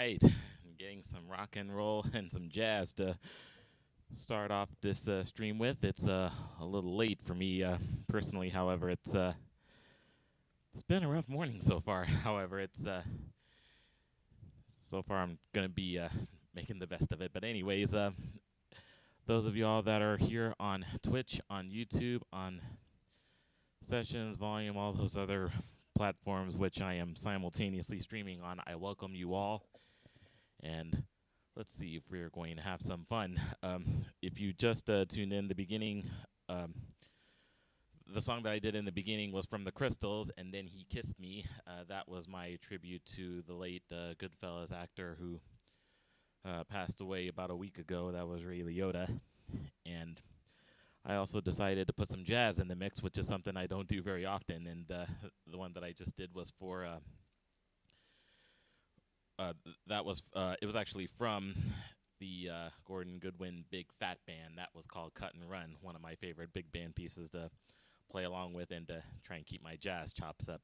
right, getting some rock and roll and some jazz to start off this stream with. It's a little late for me personally. However, it's been a rough morning so far. However, it's so far I'm gonna be making the best of it. But anyways, those of y'all that are here on Twitch, on YouTube, on Sessions, Volume, all those other platforms which I am simultaneously streaming on, I welcome you all. And let's see if we're going to have some fun. If you just tuned in the beginning, um, the song that I did in the beginning was from the Crystals, and then He Kissed Me. That was my tribute to the late Goodfellas actor who passed away about a week ago. That was Ray Liotta. And I also decided to put some jazz in the mix, which is something I don't do very often. And the one that I just did was for it was actually from the Gordon Goodwin Big Fat Band. That was called Cut and Run, one of my favorite big band pieces to play along with and to try and keep my jazz chops up.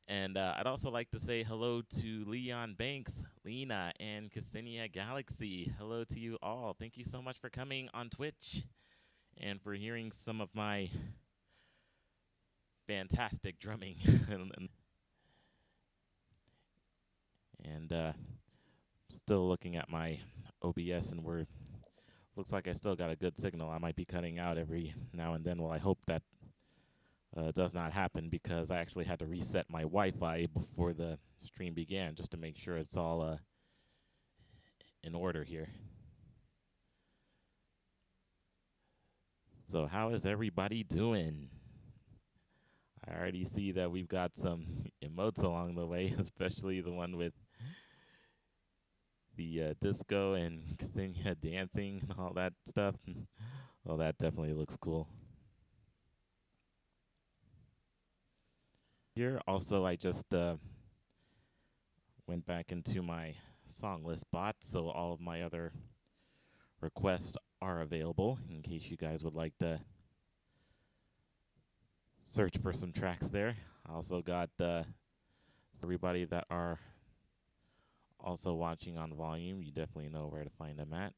And I'd also like to say hello to Leon Banks, Lena, and Ksenia Galaxy. Hello to you all. Thank you so much for coming on Twitch and for hearing some of my fantastic drumming. And still looking at my OBS, and looks like I still got a good signal. I might be cutting out every now and then. Well, I hope that does not happen, because I actually had to reset my Wi-Fi before the stream began just to make sure it's all in order here. So how is everybody doing? I already see that we've got some emotes along the way, especially the one with the disco and Ksenia dancing and all that stuff. Well, that definitely looks cool. Here, also, I just went back into my song list bot, so all of my other requests are available in case you guys would like to search for some tracks there. I also got everybody that are also watching on volume. You definitely know where to find them at.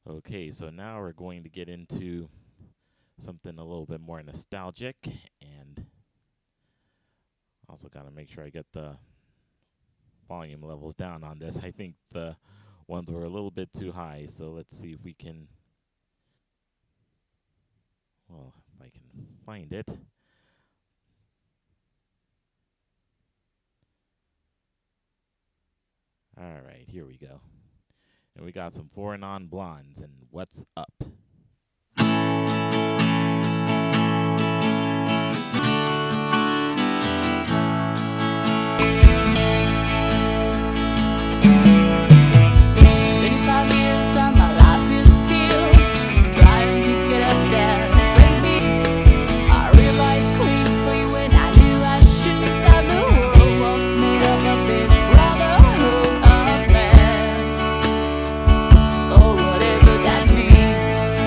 Okay, so now we're going to get into something a little bit more nostalgic, and also got to make sure I get the volume levels down on this. I think the ones were a little bit too high, so let's see if we can, well, if I can find it. All right, here we go. And we got some Four Non Blondes and What's Up. Oh, whatever that means.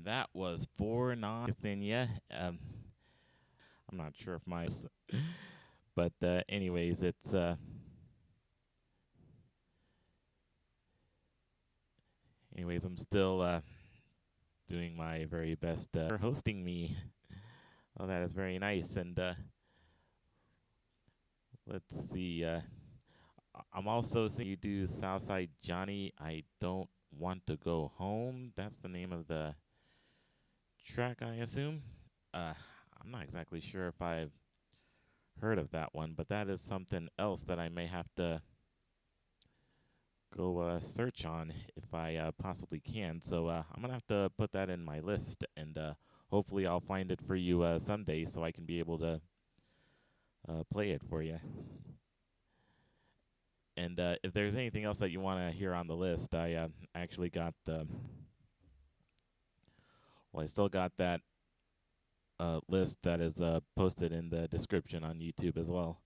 That was 4-9 Ksenia. I'm not sure if my, but anyways, anyways, I'm still doing my very best for hosting me. Oh, that is very nice. And let's see. I'm also seeing you do Southside Johnny. I don't want to go home. That's the name of the track, I assume. I'm not exactly sure if I've heard of that one, but that is something else that I may have to go search on if I possibly can. So I'm gonna have to put that in my list, and hopefully I'll find it for you someday, so I can be able to play it for you. And if there's anything else that you want to hear on the list, I actually got the. Well, I still got that list that is posted in the description on YouTube as well.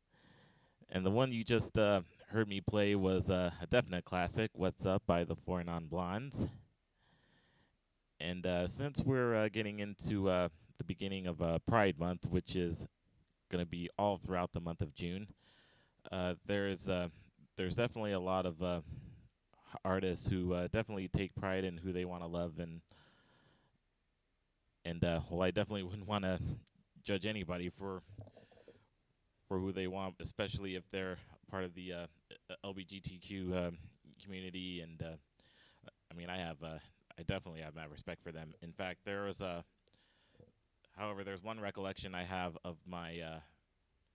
And the one you just heard me play was a definite classic, What's Up by the Four Non-Blondes. And since we're getting into the beginning of Pride Month, which is going to be all throughout the month of June, there's definitely a lot of artists who definitely take pride in who they want to love, and well, I definitely wouldn't want to judge anybody for who they want, especially if they're part of the LGBTQ community. And I mean, I definitely have mad respect for them. In fact, however, there's one recollection I have of my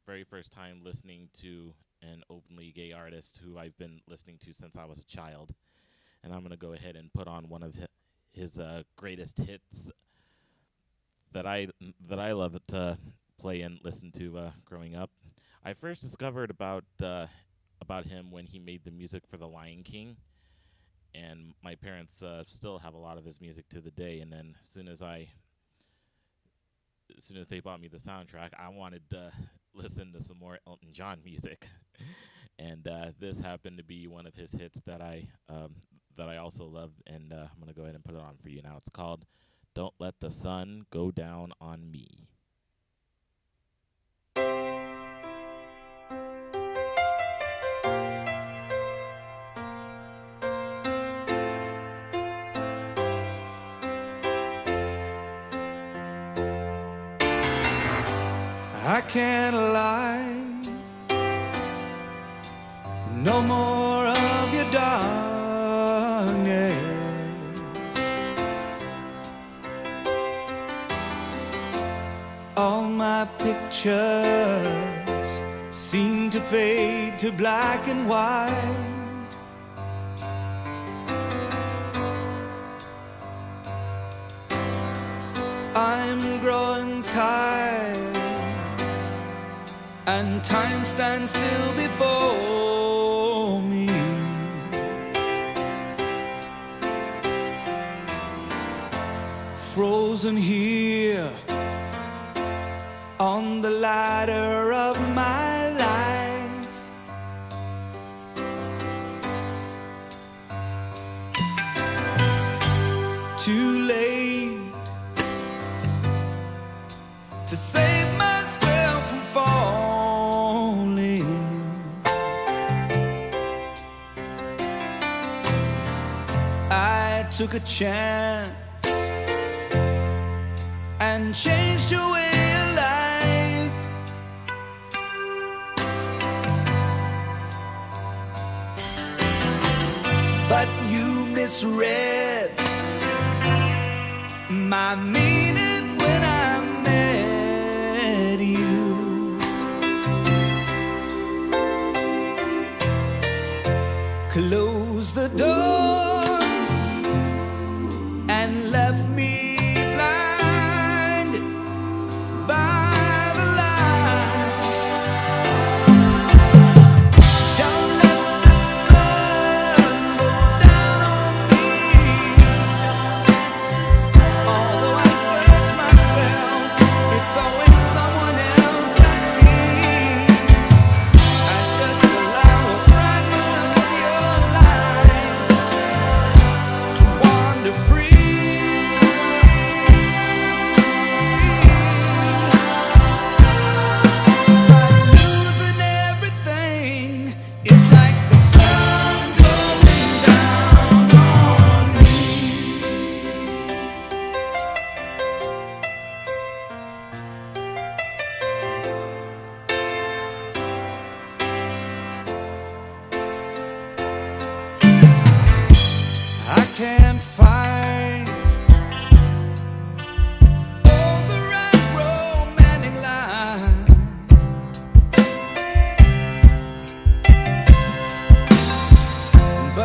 very first time listening to an openly gay artist who I've been listening to since I was a child, and I'm gonna go ahead and put on one of his greatest hits that I love to play and listen to growing up. I first discovered about him when he made the music for The Lion King, and my parents still have a lot of his music to the day. And then as soon as they bought me the soundtrack, I wanted to listen to some more Elton John music, and this happened to be one of his hits that I also love, and I'm gonna go ahead and put it on for you now. It's called "Don't Let the Sun Go Down on Me." I can't lie, no more of your darkness. All my pictures seem to fade to black and white. I'm growing tired, and time stands still before me. Frozen here on the ladder of my life. Too late to save myself from falling. I took a chance and changed your way of life. But you misread my meaning when I met you. Close the door and left me blind by the light. Don't let the sun go down on me. Although I search myself, it's always someone else I see. I just allow a fragment of your life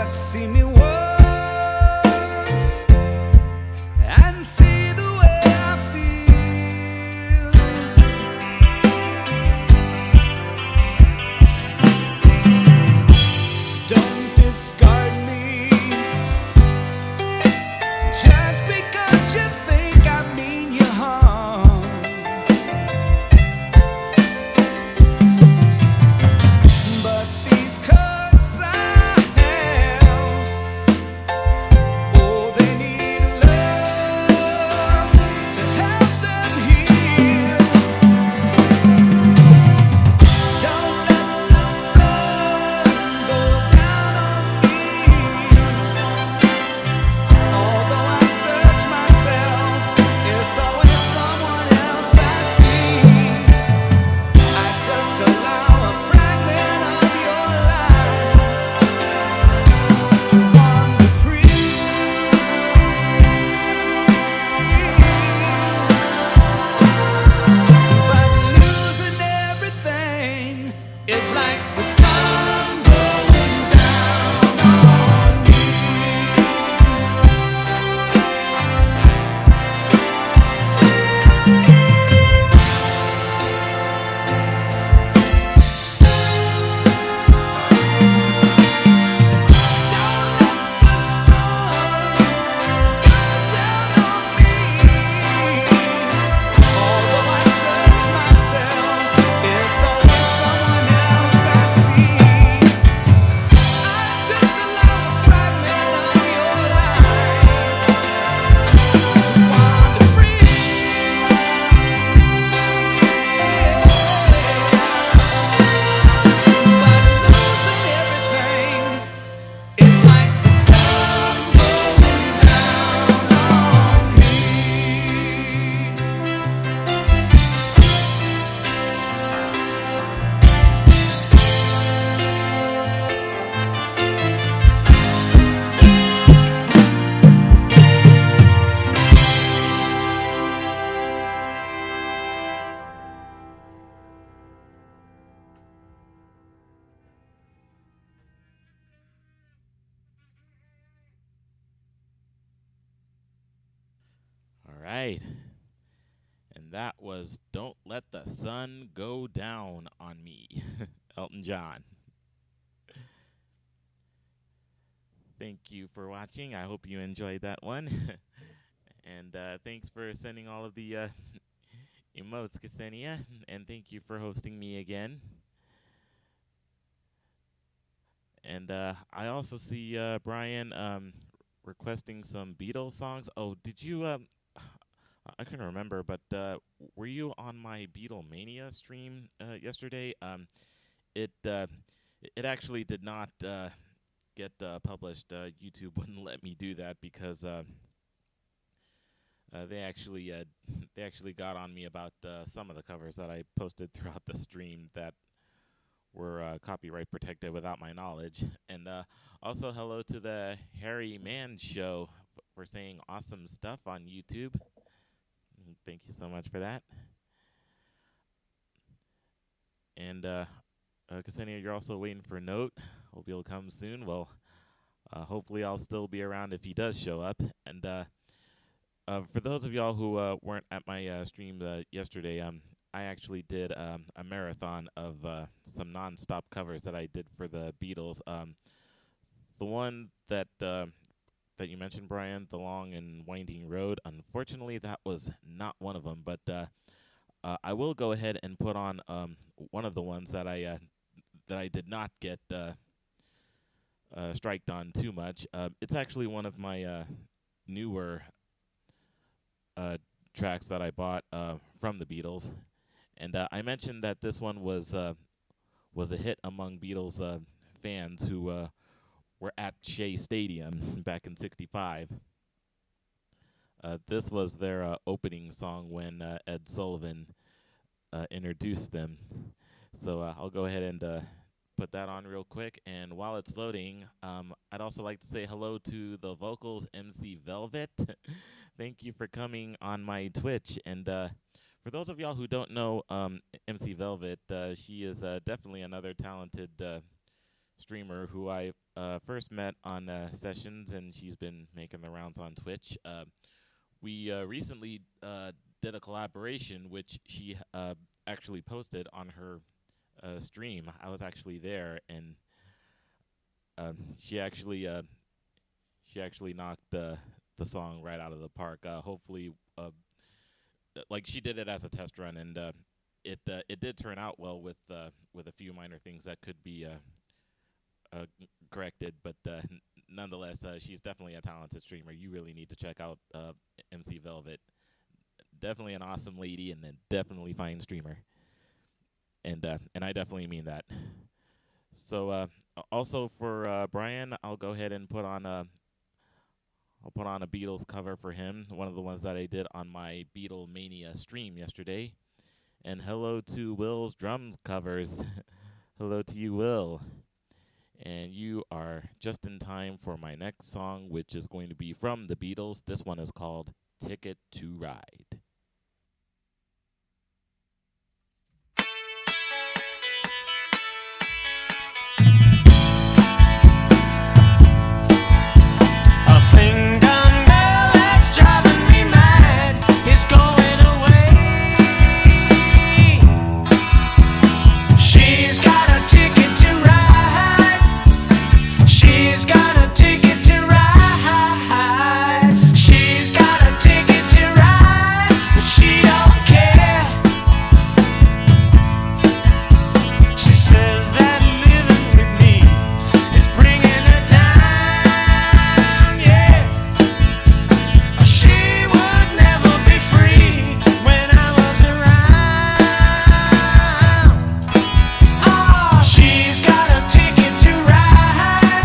but see me once and see the way I feel. Don't discard me just because you think I mean you harm. But these cuts I have, oh, they need love to help them heal. Don't let the sun go down on me. Although I search myself, it's always someone else I see. I just allow a fragment of your life to wander free. But losing everything is like the sun going down on me. Don't let the sun go down on me. Although I search myself, it's always someone else I see. I just allow a fragment of your life to wander free. But losing everything, it's like the sun going down on me. All right. And that was Don't Let the Sun Go Down on Me, Elton John. Thank you for watching. I hope you enjoyed that one. And thanks for sending all of the emotes, Ksenia. And thank you for hosting me again. And I also see Brian requesting some Beatles songs. Oh, did you? I couldn't remember, but were you on my Beatlemania stream yesterday? It actually did not get published. YouTube wouldn't let me do that because they actually they actually got on me about some of the covers that I posted throughout the stream that were copyright protected without my knowledge. And also, hello to the Harry Mann Show for saying awesome stuff on YouTube. Thank you so much for that. And Ksenia, you're also waiting for a note. Hope he'll come soon. Well, hopefully I'll still be around if he does show up. And for those of y'all who weren't at my stream yesterday, I actually did a marathon of some non-stop covers that I did for the Beatles. The one that that you mentioned, Brian, The Long and Winding Road, unfortunately, that was not one of them. But I will go ahead and put on one of the ones that I did not get striked on too much. It's actually one of my newer tracks that I bought from the Beatles. And I mentioned that this one was a hit among Beatles fans who were at Shea Stadium back in '65. This was their opening song when Ed Sullivan introduced them. So I'll go ahead and put that on real quick. And while it's loading, I'd also like to say hello to the vocals MC Velvet. Thank you for coming on my Twitch. And for those of y'all who don't know MC Velvet, she is definitely another talented streamer who I first met on sessions, and she's been making the rounds on Twitch. We recently did a collaboration, which she actually posted on her stream. I was actually there, and um, she actually uh, she actually knocked the song right out of the park. Hopefully, like she did it as a test run, and it did turn out well with a few minor things that could be corrected, but nonetheless, she's definitely a talented streamer. You really need to check out MC Velvet. Definitely an awesome lady, and then definitely fine streamer. And I definitely mean that. So also for Brian, I'll go ahead and I'll put on a Beatles cover for him, one of the ones that I did on my Beatle Mania stream yesterday. And hello to Will's drums covers. Hello to you, Will. And you are just in time for my next song, which is going to be from the Beatles. This one is called Ticket to Ride. A thing done well that's driving me mad is going away. She's got a ticket to ride. She's got a ticket to ride. She's got a ticket to ride, but she don't care. She says that living with me is bringing her down, yeah. She would never be free when I was around. Oh, she's got a ticket to ride.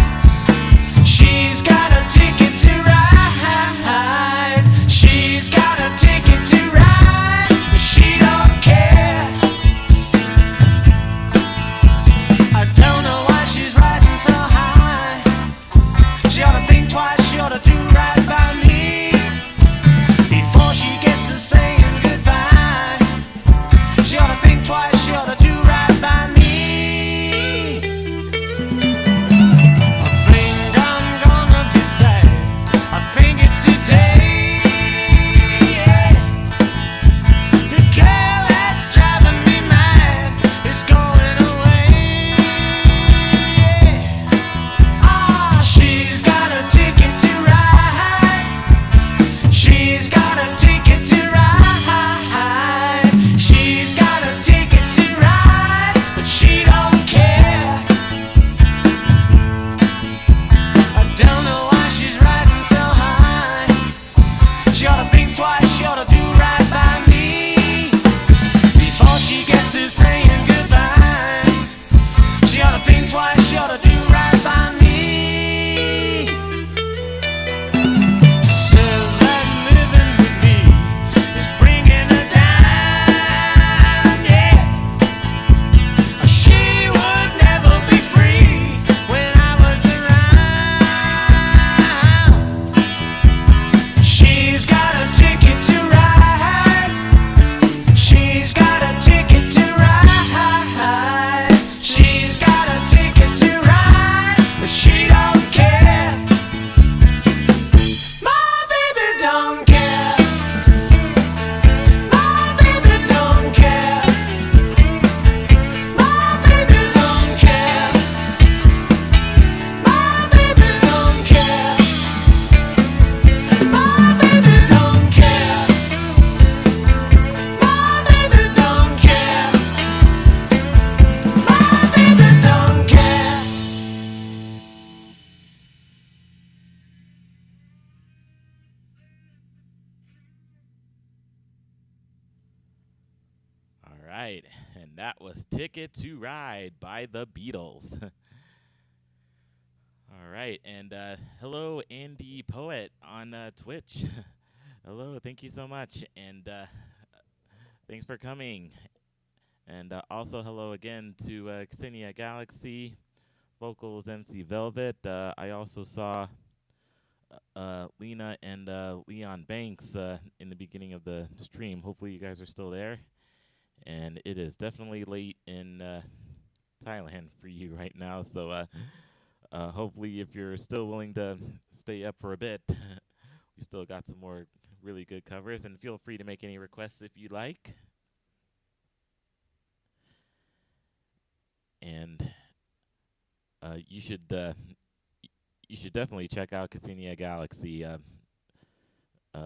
She's got a ticket to ride. She's got a ticket to ride, but she don't care. I don't know why she's riding so high. She ought to think twice, she ought to do right by me before she gets to saying goodbye. She ought to think twice, she ought to do right by me. I think I'm gonna be sad. I think it's today. Yeah. The girl that's driving me mad is going away. Ah, she's got a ticket to ride. She's got a ticket to ride. She's got a ticket to ride, but she don't care. I don't know why she's riding so high. She ought to think twice, she ought to do right by me before she gets to saying goodbye. She ought to think twice, she ought to do right by me. Says that living with me is bringing her down, yeah. She would never be free when I was around. She's got a ticket to ride. She's got a ticket to ride. She's got a ticket to ride, but she don't care. My baby don't care. My baby don't care. My baby don't care. My baby don't care. My baby don't care. My baby don't care. My baby don't care. All right, and that was Ticket to Ride by the Beatles. All right, and hello, Andy Poet on Twitch. Hello, thank you so much, and thanks for coming. And also, hello again to Xenia Galaxy, Vocals MC Velvet. I also saw Lena and Leon Banks in the beginning of the stream. Hopefully, you guys are still there. And it is definitely late in Thailand for you right now. So hopefully, if you're still willing to stay up for a bit, we still got some more really good covers. And feel free to make any requests if you like. And you should definitely check out Cassinia Galaxy,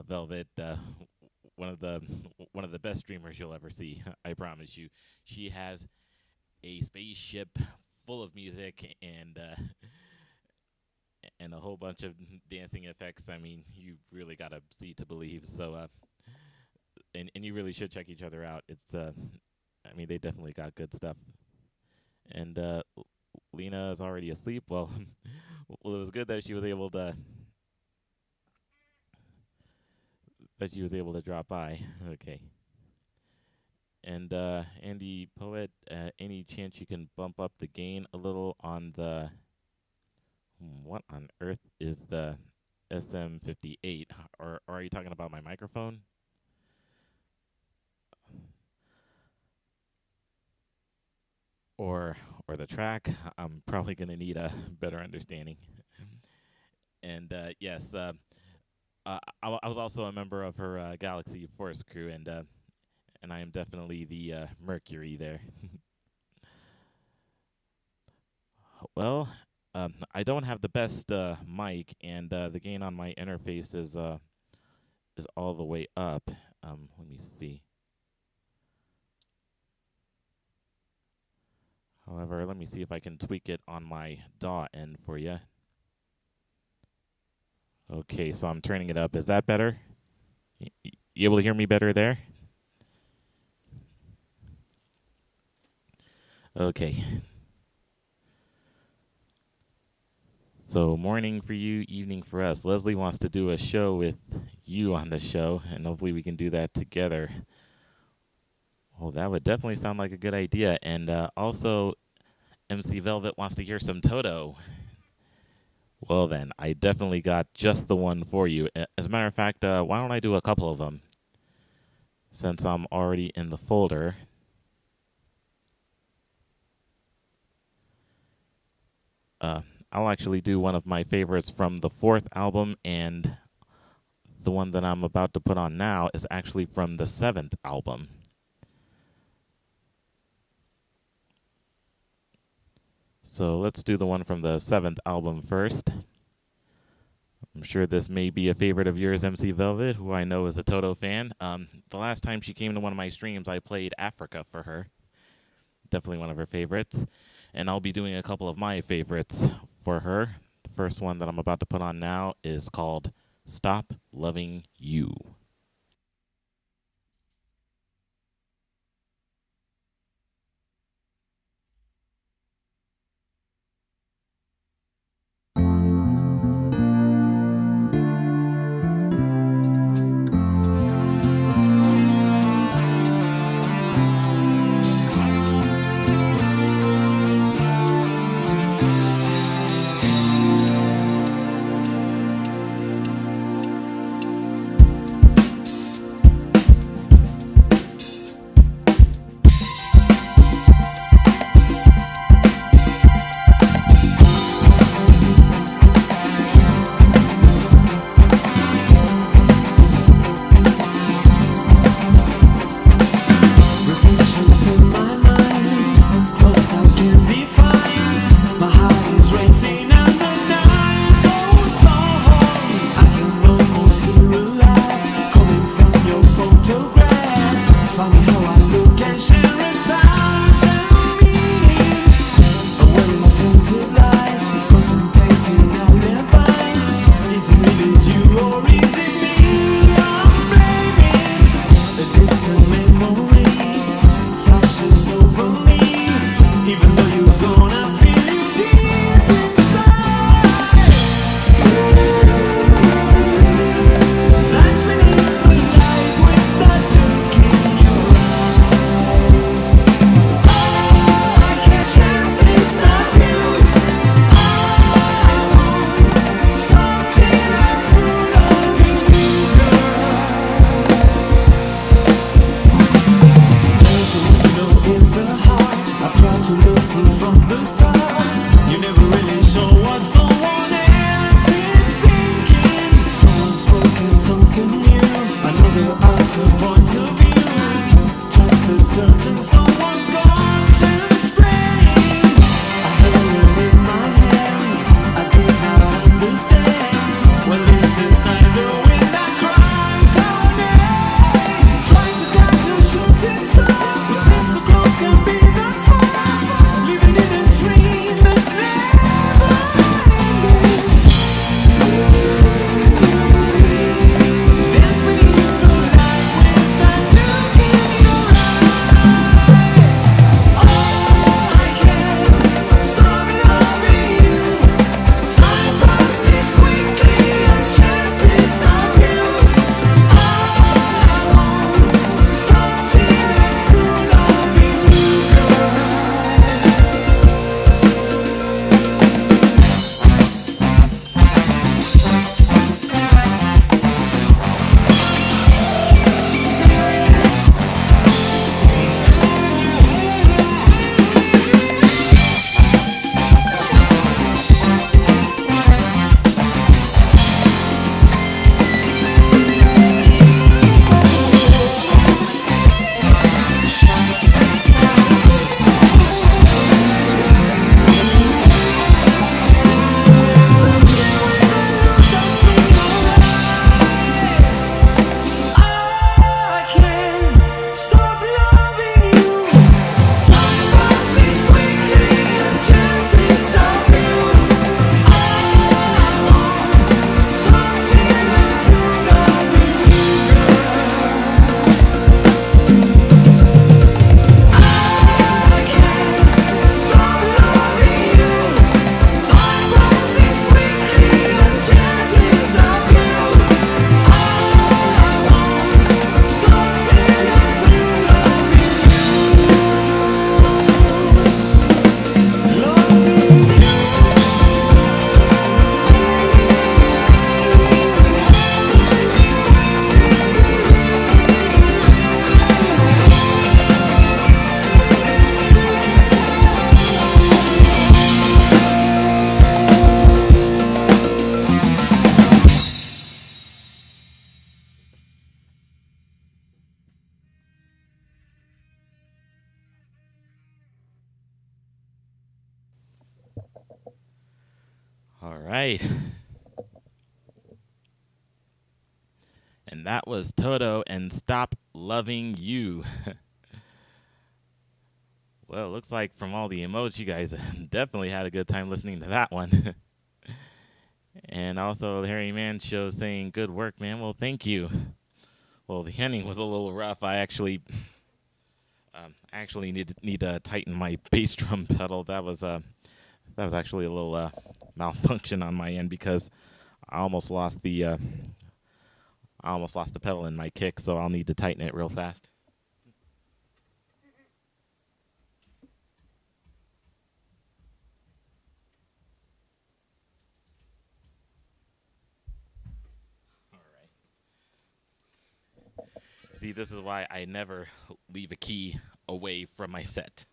Velvet. One of the best streamers you'll ever see. I promise you. She has a spaceship full of music and a whole bunch of dancing effects. I mean, you really gotta see to believe. So, and you really should check each other out. I mean, they definitely got good stuff. And Lena is already asleep. Well, well, it was good that she was able to drop by. Okay. And Andy Poet, any chance you can bump up the gain a little on the what on earth is the SM58? Or are you talking about my microphone? Or the track? I'm probably gonna need a better understanding. And yes, I was also a member of her Galaxy Force crew, and I am definitely the Mercury there. Well, I don't have the best mic, and the gain on my interface is all the way up. Let me see. However, let me see if I can tweak it on my DAW end for you. Okay, so I'm turning it up. Is that better? You able to hear me better there? Okay. So morning for you, evening for us. Leslie wants to do a show with you on the show, and hopefully we can do that together. Well, that would definitely sound like a good idea. And also, MC Velvet wants to hear some Toto. Well then, I definitely got just the one for you. As a matter of fact, why don't I do a couple of them? Since I'm already in the folder. I'll actually do one of my favorites from the 4th album, and the one that I'm about to put on now is actually from the 7th album. So let's do the one from the 7th album first. I'm sure this may be a favorite of yours, MC Velvet, who I know is a Toto fan. The last time she came to one of my streams, I played Africa for her. Definitely one of her favorites. And I'll be doing a couple of my favorites for her. The first one that I'm about to put on now is called Stop Loving You. All right. And that was Toto and Stop Loving You. Well, it looks like from all the emotes, you guys definitely had a good time listening to that one. And also, the Harry Man Show saying, good work, man. Well, thank you. Well, the ending was a little rough. I actually need to tighten my bass drum pedal. That was actually a little malfunction on my end because I almost lost the pedal in my kick, so I'll need to tighten it real fast. All right. See, this is why I never leave a key away from my set.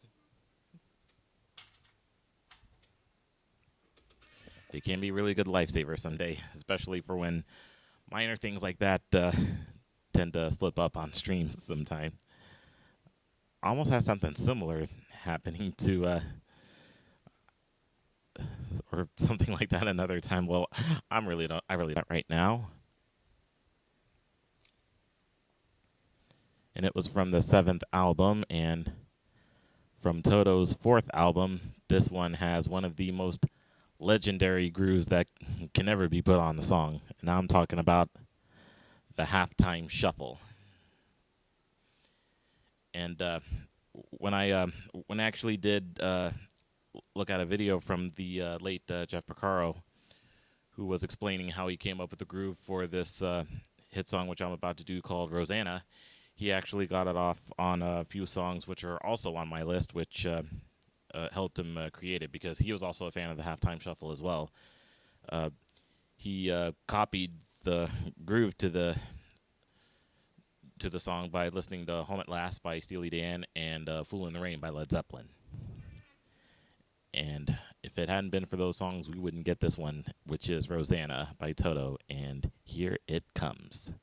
They can be really good lifesavers someday, especially for when minor things like that tend to slip up on streams sometime. I almost had something similar happening to or something like that another time. Well, I really don't right now. And it was from the 7th album, and from Toto's 4th album. This one has one of the most legendary grooves that can never be put on the song. And now I'm talking about the halftime shuffle. And when I actually did look at a video from the late Jeff Porcaro, who was explaining how he came up with the groove for this hit song, which I'm about to do, called Rosanna. He actually got it off on a few songs which are also on my list, which helped him create it, because he was also a fan of the halftime shuffle as well. He copied the groove to the song by listening to Home at Last by Steely Dan and Fool in the Rain by Led Zeppelin. And if it hadn't been for those songs, we wouldn't get this one, which is Rosanna by Toto. And here it comes.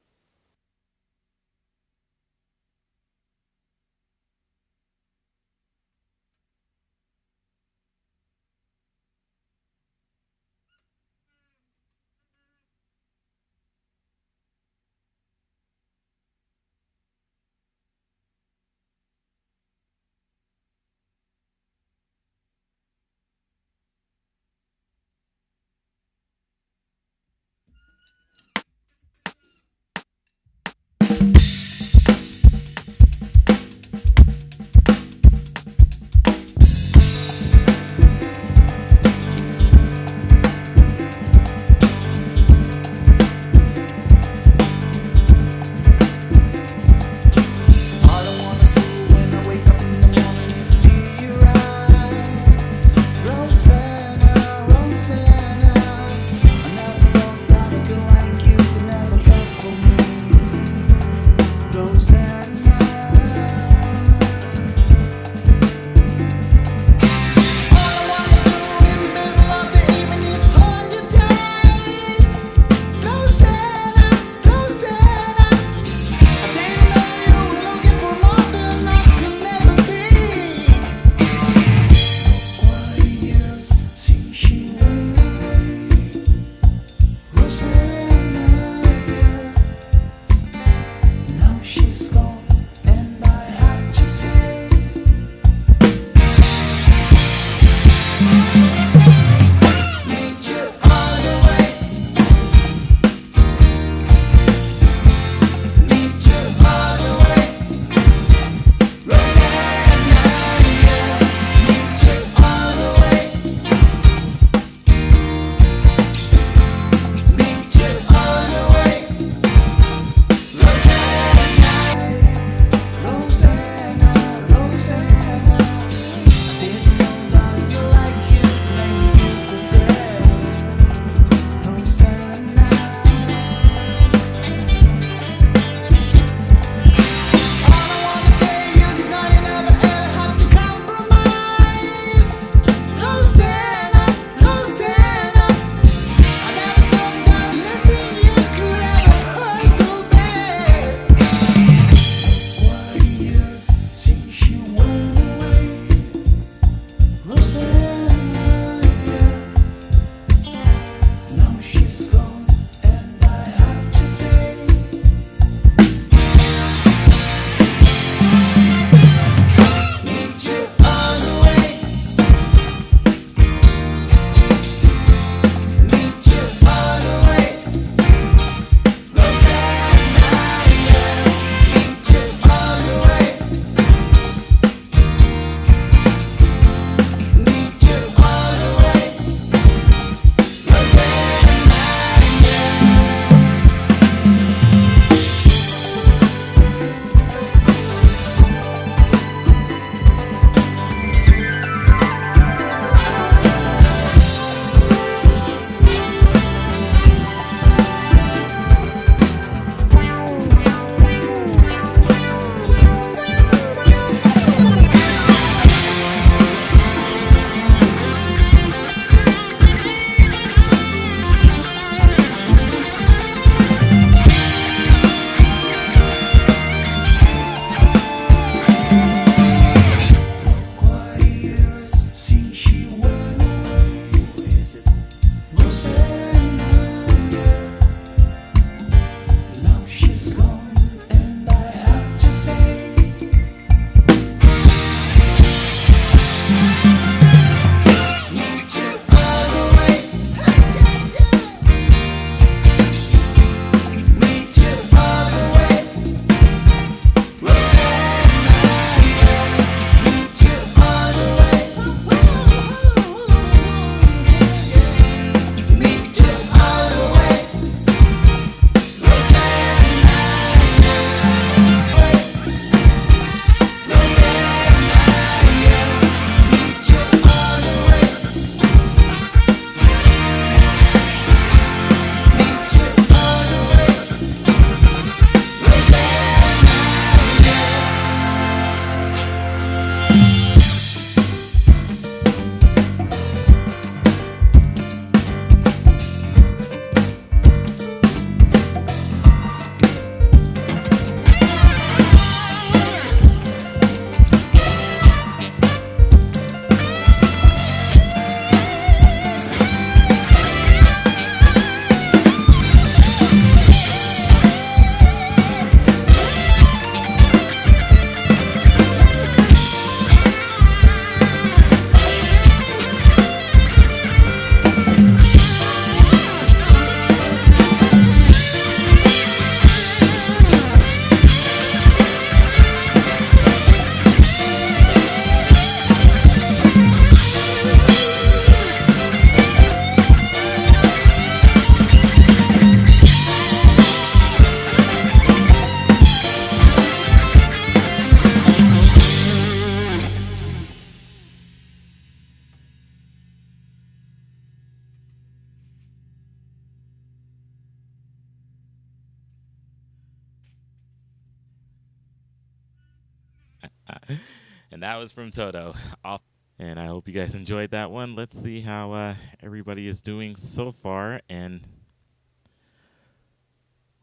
And that was from Toto. Off. And I hope you guys enjoyed that one. Let's see how everybody is doing so far. And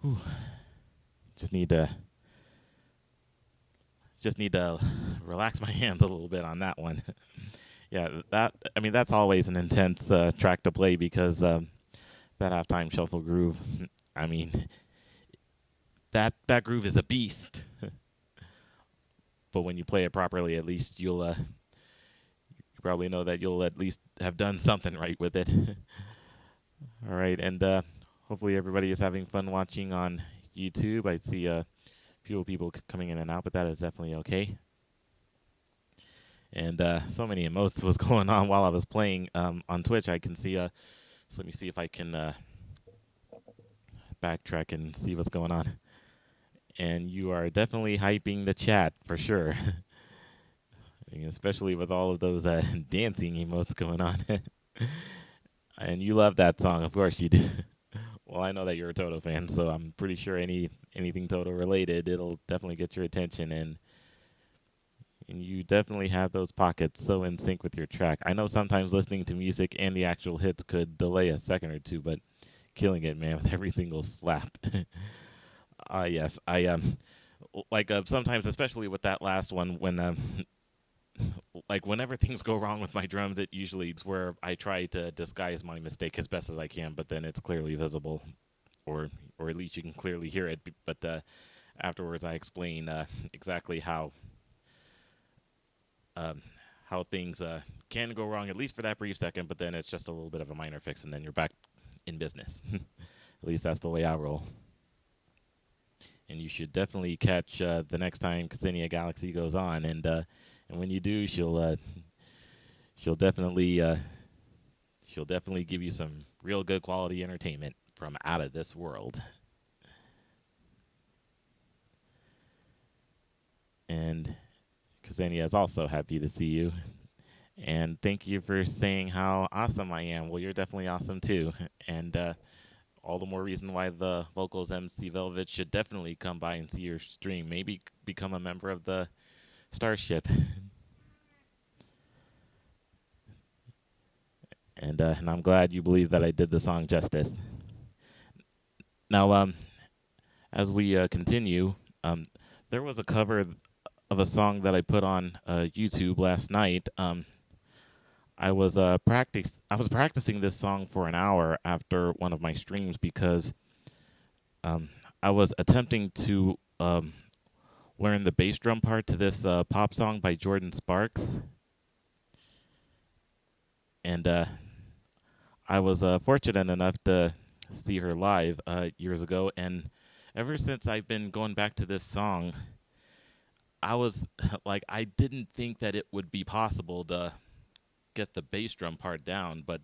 whew, just need to relax my hands a little bit on that one. Yeah, that's always an intense track to play because that halftime shuffle groove. I mean, that groove is a beast. But when you play it properly, at least you probably know that you'll at least have done something right with it. All right, and hopefully everybody is having fun watching on YouTube. I see a few people coming in and out, but that is definitely okay. And so many emotes was going on while I was playing on Twitch. I can see, so let me see if I can backtrack and see what's going on. And you are definitely hyping the chat for sure. Especially with all of those dancing emotes going on. And you love that song, of course you do. Well, I know that you're a Toto fan, so I'm pretty sure anything Toto related, it'll definitely get your attention. And you definitely have those pockets so in sync with your track. I know sometimes listening to music and the actual hits could delay a second or two, but killing it, man, with every single slap. Yes, I sometimes, especially with that last one, when like whenever things go wrong with my drums, it usually is where I try to disguise my mistake as best as I can, but then it's clearly visible, or at least you can clearly hear it. But afterwards, I explain exactly how things can go wrong, at least for that brief second, but then it's just a little bit of a minor fix, and then you're back in business. At least that's the way I roll. And you should definitely catch the next time Ksenia Galaxy goes on, and when you do, she'll definitely give you some real good quality entertainment from out of this world. And Ksenia is also happy to see you. And thank you for saying how awesome I am. Well, you're definitely awesome too. And all the more reason why the Vocals MC Velvet should definitely come by and see your stream. Maybe become a member of the Starship. And I'm glad you believe that I did the song justice. Now, as we continue, there was a cover of a song that I put on YouTube last night. I was practicing this song for an hour after one of my streams because I was attempting to learn the bass drum part to this pop song by Jordan Sparks. And I was fortunate enough to see her live years ago, and ever since I've been going back to this song, I was like, I didn't think that it would be possible to get the bass drum part down, but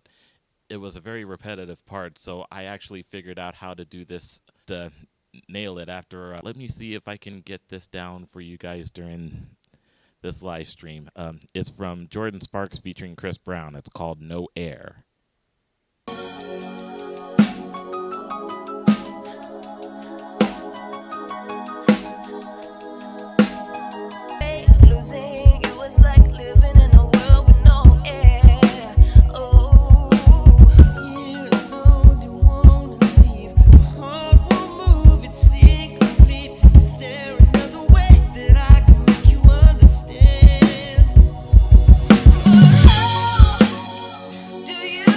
it was a very repetitive part, so I actually figured out how to do this to nail it after. Let me see if I can get this down for you guys during this live stream. It's from Jordan Sparks featuring Chris Brown. It's called No Air. It was like living in a world with no air. Oh, you're alone, you wanna leave. My heart won't move, it's incomplete. Is there another way that I can make you understand? But how do you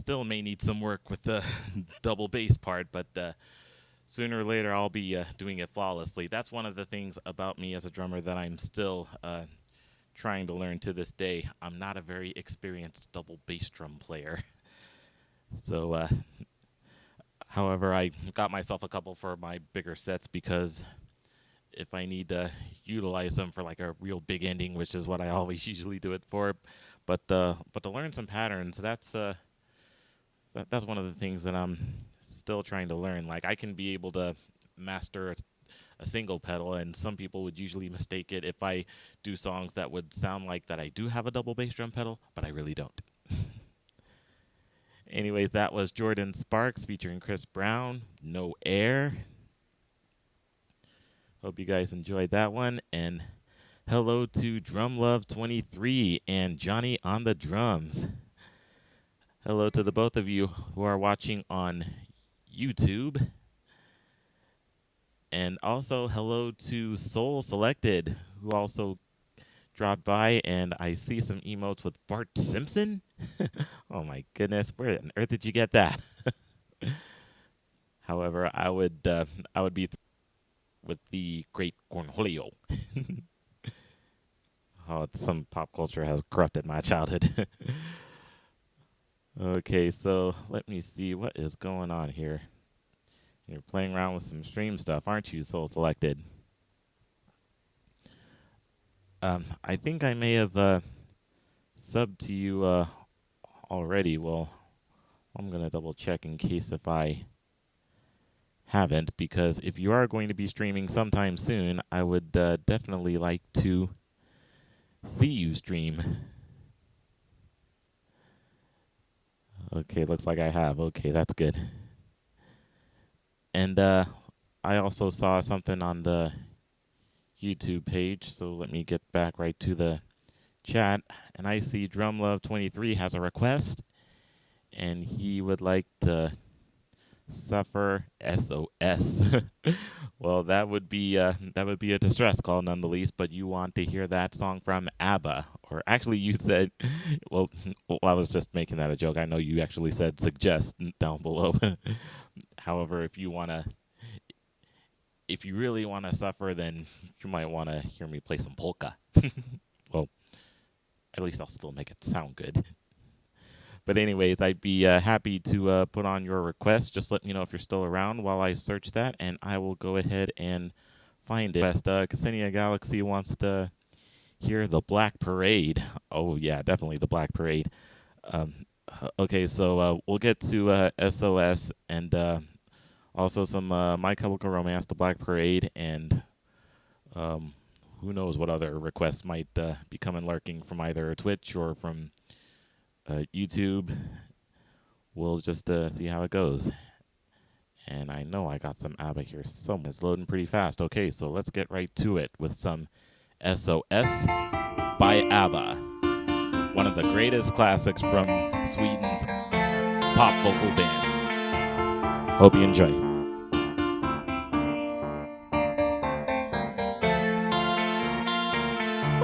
still may need some work with the double bass part, but sooner or later I'll be doing it flawlessly. That's one of the things about me as a drummer that I'm still trying to learn to this day. I'm not a very experienced double bass drum player. So, however, I got myself a couple for my bigger sets because if I need to utilize them for like a real big ending, which is what I always usually do it for, but to learn some patterns, that's one of the things that I'm still trying to learn. Like I can be able to master a single pedal, and some people would usually mistake it if I do songs that would sound like that I do have a double bass drum pedal, but I really don't. Anyways, that was Jordan Sparks featuring Chris Brown, No Air. Hope you guys enjoyed that one, and hello to DrumLove23 and Johnny on the drums. Hello to the both of you who are watching on YouTube. And also hello to Soul Selected, who also dropped by, and I see some emotes with Bart Simpson. Oh my goodness, where on earth did you get that? However, I would be with the great Cornholio. Oh, some pop culture has corrupted my childhood. Okay, so let me see what is going on here. You're playing around with some stream stuff, aren't you, Soul Selected? I think I may have subbed to you already. Well, I'm going to double check in case if I haven't, because if you are going to be streaming sometime soon, I would definitely like to see you stream. Okay, looks like I have. Okay, that's good. And I also saw something on the YouTube page, so let me get back right to the chat. And I see DrumLove23 has a request, and he would like to suffer SOS. Well, that would be a distress call none the least, but you want to hear that song from ABBA. Or actually you said, well, I was just making that a joke. I know you actually said suggest down below. However, if you really want to suffer, then you might want to hear me play some polka. Well, at least I'll still make it sound good. But anyways, I'd be happy to put on your request. Just let me know if you're still around while I search that, and I will go ahead and find it. Ksenia Galaxy wants to hear the Black Parade. Oh, yeah, definitely the Black Parade. Okay, so we'll get to SOS and also some My Chemical Romance, the Black Parade, and who knows what other requests might be coming lurking from either Twitch or from YouTube. We'll just see how it goes. And I know I got some ABBA here somewhere. It's loading pretty fast. Okay, so let's get right to it with some SOS by ABBA. One of the greatest classics from Sweden's pop vocal band. Hope you enjoy.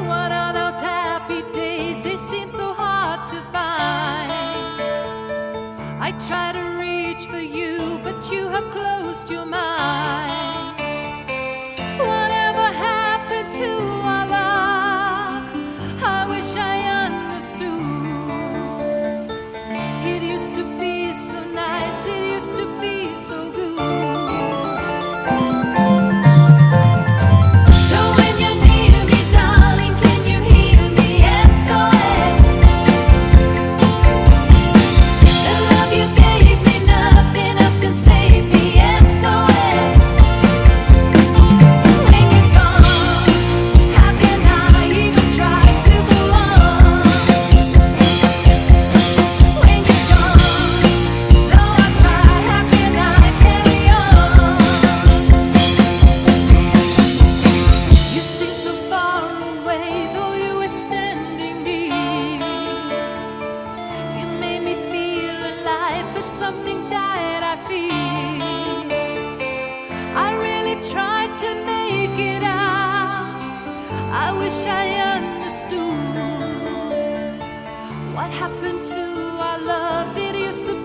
What are those happy days? They seem so hard to find. I try to reach for you, but you have closed your mind. Whatever happened to our love? I wish I understood. It used to be so nice, it used to be so good. So when you're near me, darling, can you hear me? SOS. The love you gave me, nothing else can save me. SOS. When you're gone, how can I even try to go on? When you're gone, though I try, how can I carry on? You seem so far away, though you were standing near. You made me feel alive, but something died, I feel. I really tried to make it out. I wish I understood what happened to our love. It used to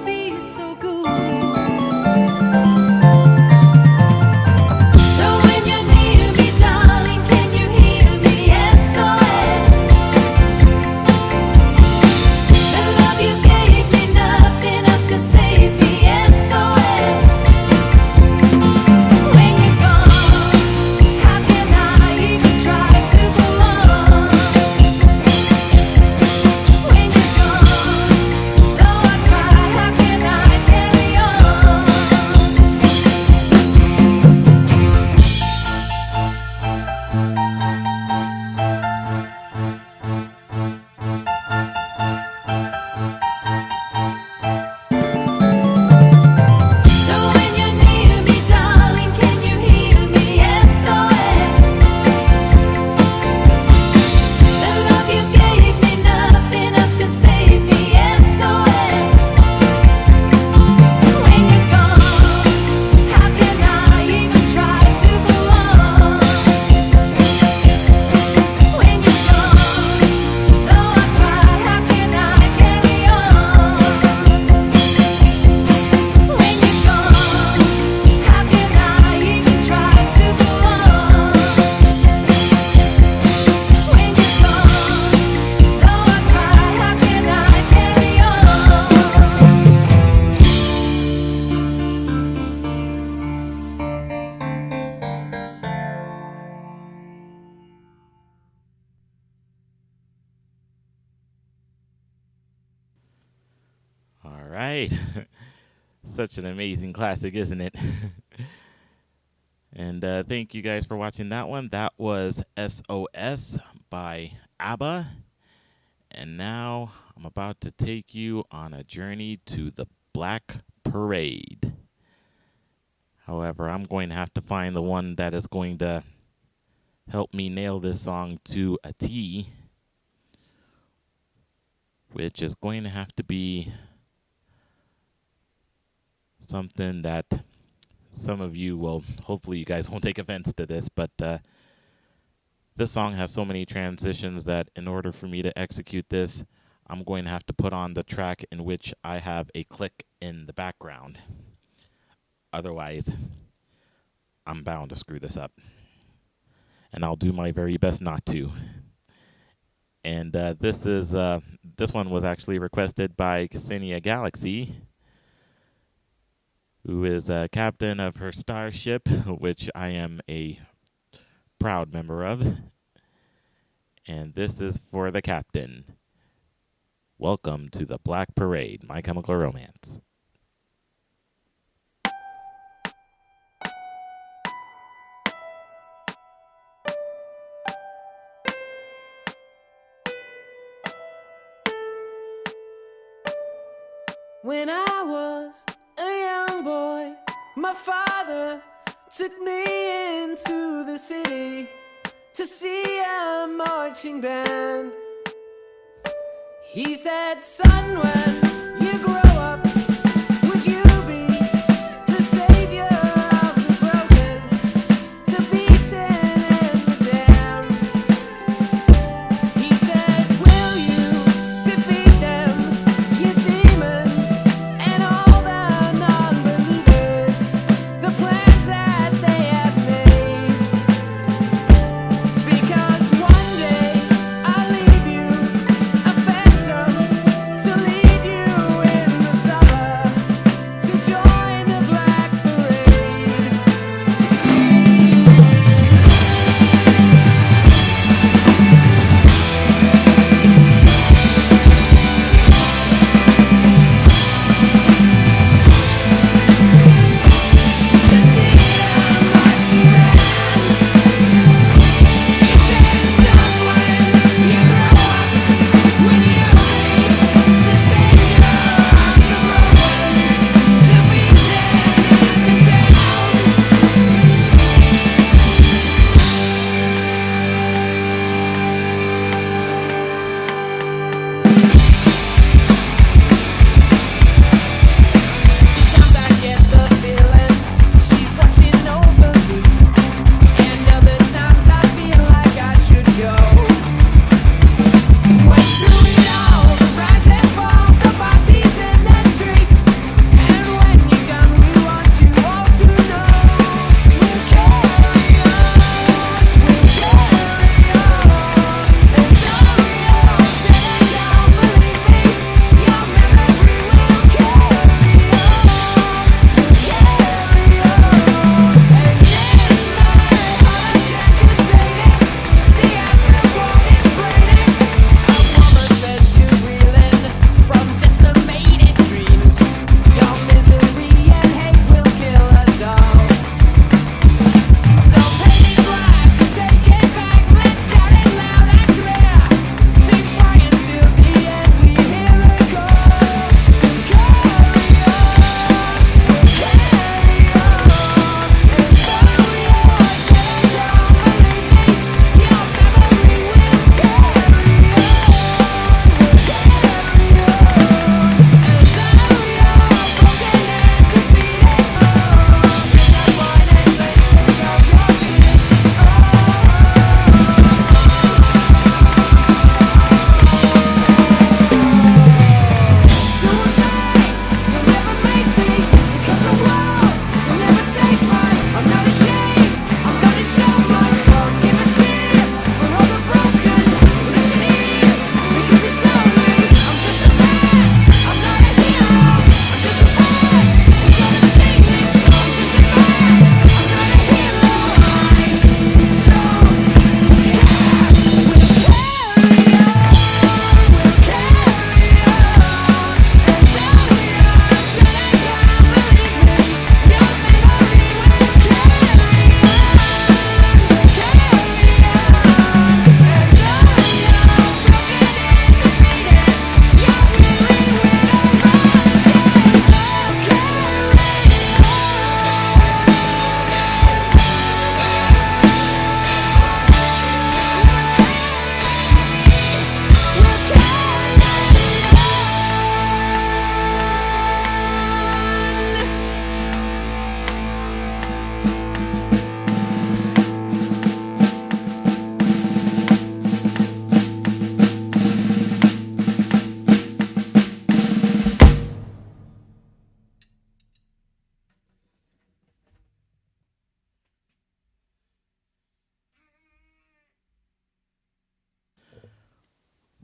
right. Such an amazing classic, isn't it? And thank you guys for watching that one. That was SOS by ABBA. And now I'm about to take you on a journey to the Black Parade. However, I'm going to have to find the one that is going to help me nail this song to a T, which is going to have to be something that some of you will, hopefully you guys won't take offense to this, but this song has so many transitions that in order for me to execute this, I'm going to have to put on the track in which I have a click in the background. Otherwise, I'm bound to screw this up. And I'll do my very best not to. And this one was actually requested by Ksenia Galaxy, who is a captain of her starship, which I am a proud member of. And this is for the captain. Welcome to the Black Parade, My Chemical Romance. When I was a young boy, my father took me into the city to see a marching band. He said, son, when you grow up, would you be the savior of the broken, the beaten and the damned? He said, will you defeat them, your demons and all the non-believers, the plans that they have made? Because one day I'll leave you a phantom to lead you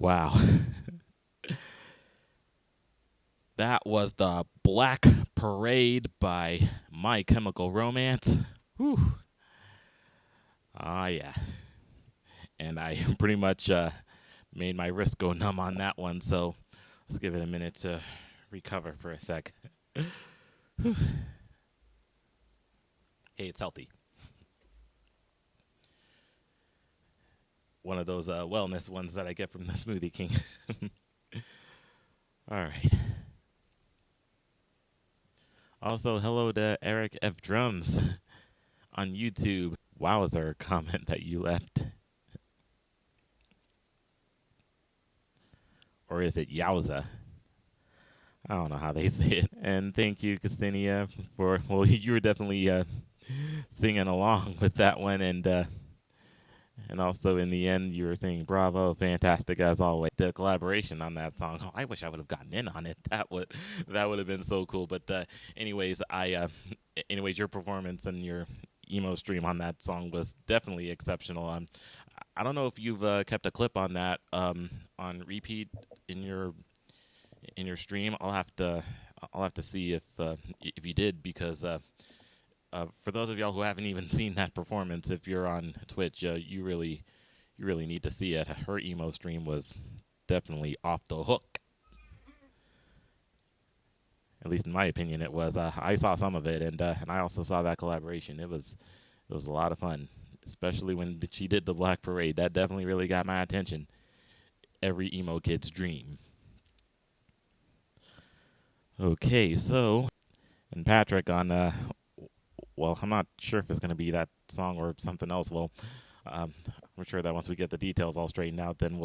Wow. That was the Black Parade by My Chemical Romance. Whew. Ah, yeah. And I pretty much made my wrist go numb on that one, so let's give it a minute to recover for a sec. Hey, it's healthy. One of those wellness ones that I get from the Smoothie King. All right. Also, hello to Eric F. Drums on YouTube. Wowzer comment that you left. Or is it Yowza? I don't know how they say it. And thank you, Ksenia, for, well, you were definitely singing along with that one. And also in the end, you were saying bravo, fantastic as always. The collaboration on that song, oh, I wish I would have gotten in on it. That would have been so cool. But anyways, your performance and your emo stream on that song was definitely exceptional. I don't know if you've kept a clip on that on repeat in your stream. I'll have to see if you did, because for those of y'all who haven't even seen that performance, if you're on Twitch, you really need to see it. Her emo stream was definitely off the hook. At least in my opinion, it was. I saw some of it, and I also saw that collaboration. It was a lot of fun, especially when she did the Black Parade. That definitely really got my attention. Every emo kid's dream. Okay, so, and Patrick on, well, I'm not sure if it's going to be that song or something else. Well, I'm sure that once we get the details all straightened out, then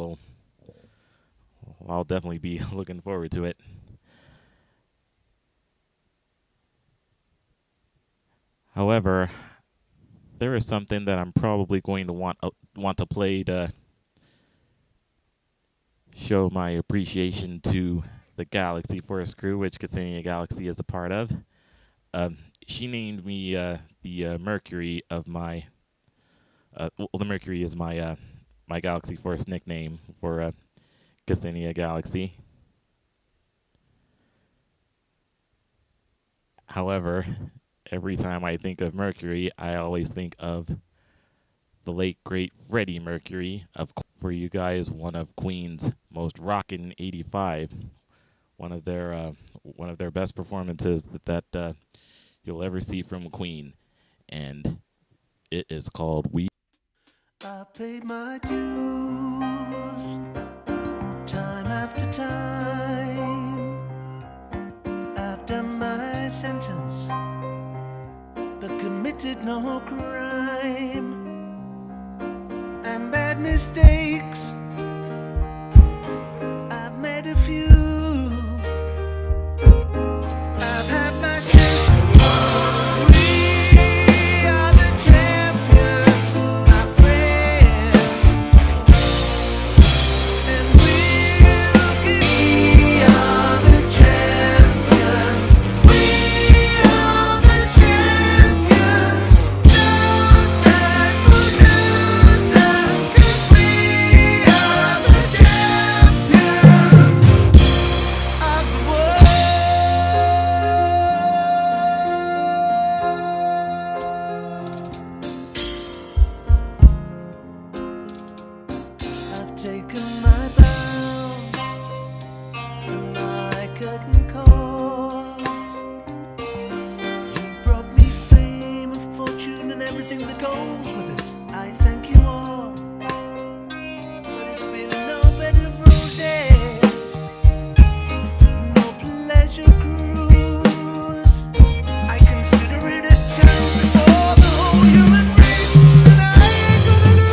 I'll definitely be looking forward to it. However, there is something that I'm probably going to want to play to show my appreciation to the Galaxy Force crew, which Ksenia Galaxy is a part of. She named me the Mercury of my. Well, the Mercury is my my Galaxy Force nickname for Ksenia Galaxy. However, every time I think of Mercury, I always think of the late great Freddie Mercury. For you guys, one of Queen's most rockin' '85. One of their best performances that you'll ever see from Queen, and it is called "We." I paid my dues time after time. I've done my sentence, but committed no crime. And bad mistakes, I've made a few. I've had my share. We are the champions, my friend, and we'll get. We are the champions. We are the champions. No time for losers, 'cause we are the champions of the world. I've taken my bows when I couldn't cause. You brought me fame and fortune and everything that goes with it. I thank you all, but it's been no bed of roses, no pleasure cruise. I consider it a challenge for the whole human race, and I ain't gonna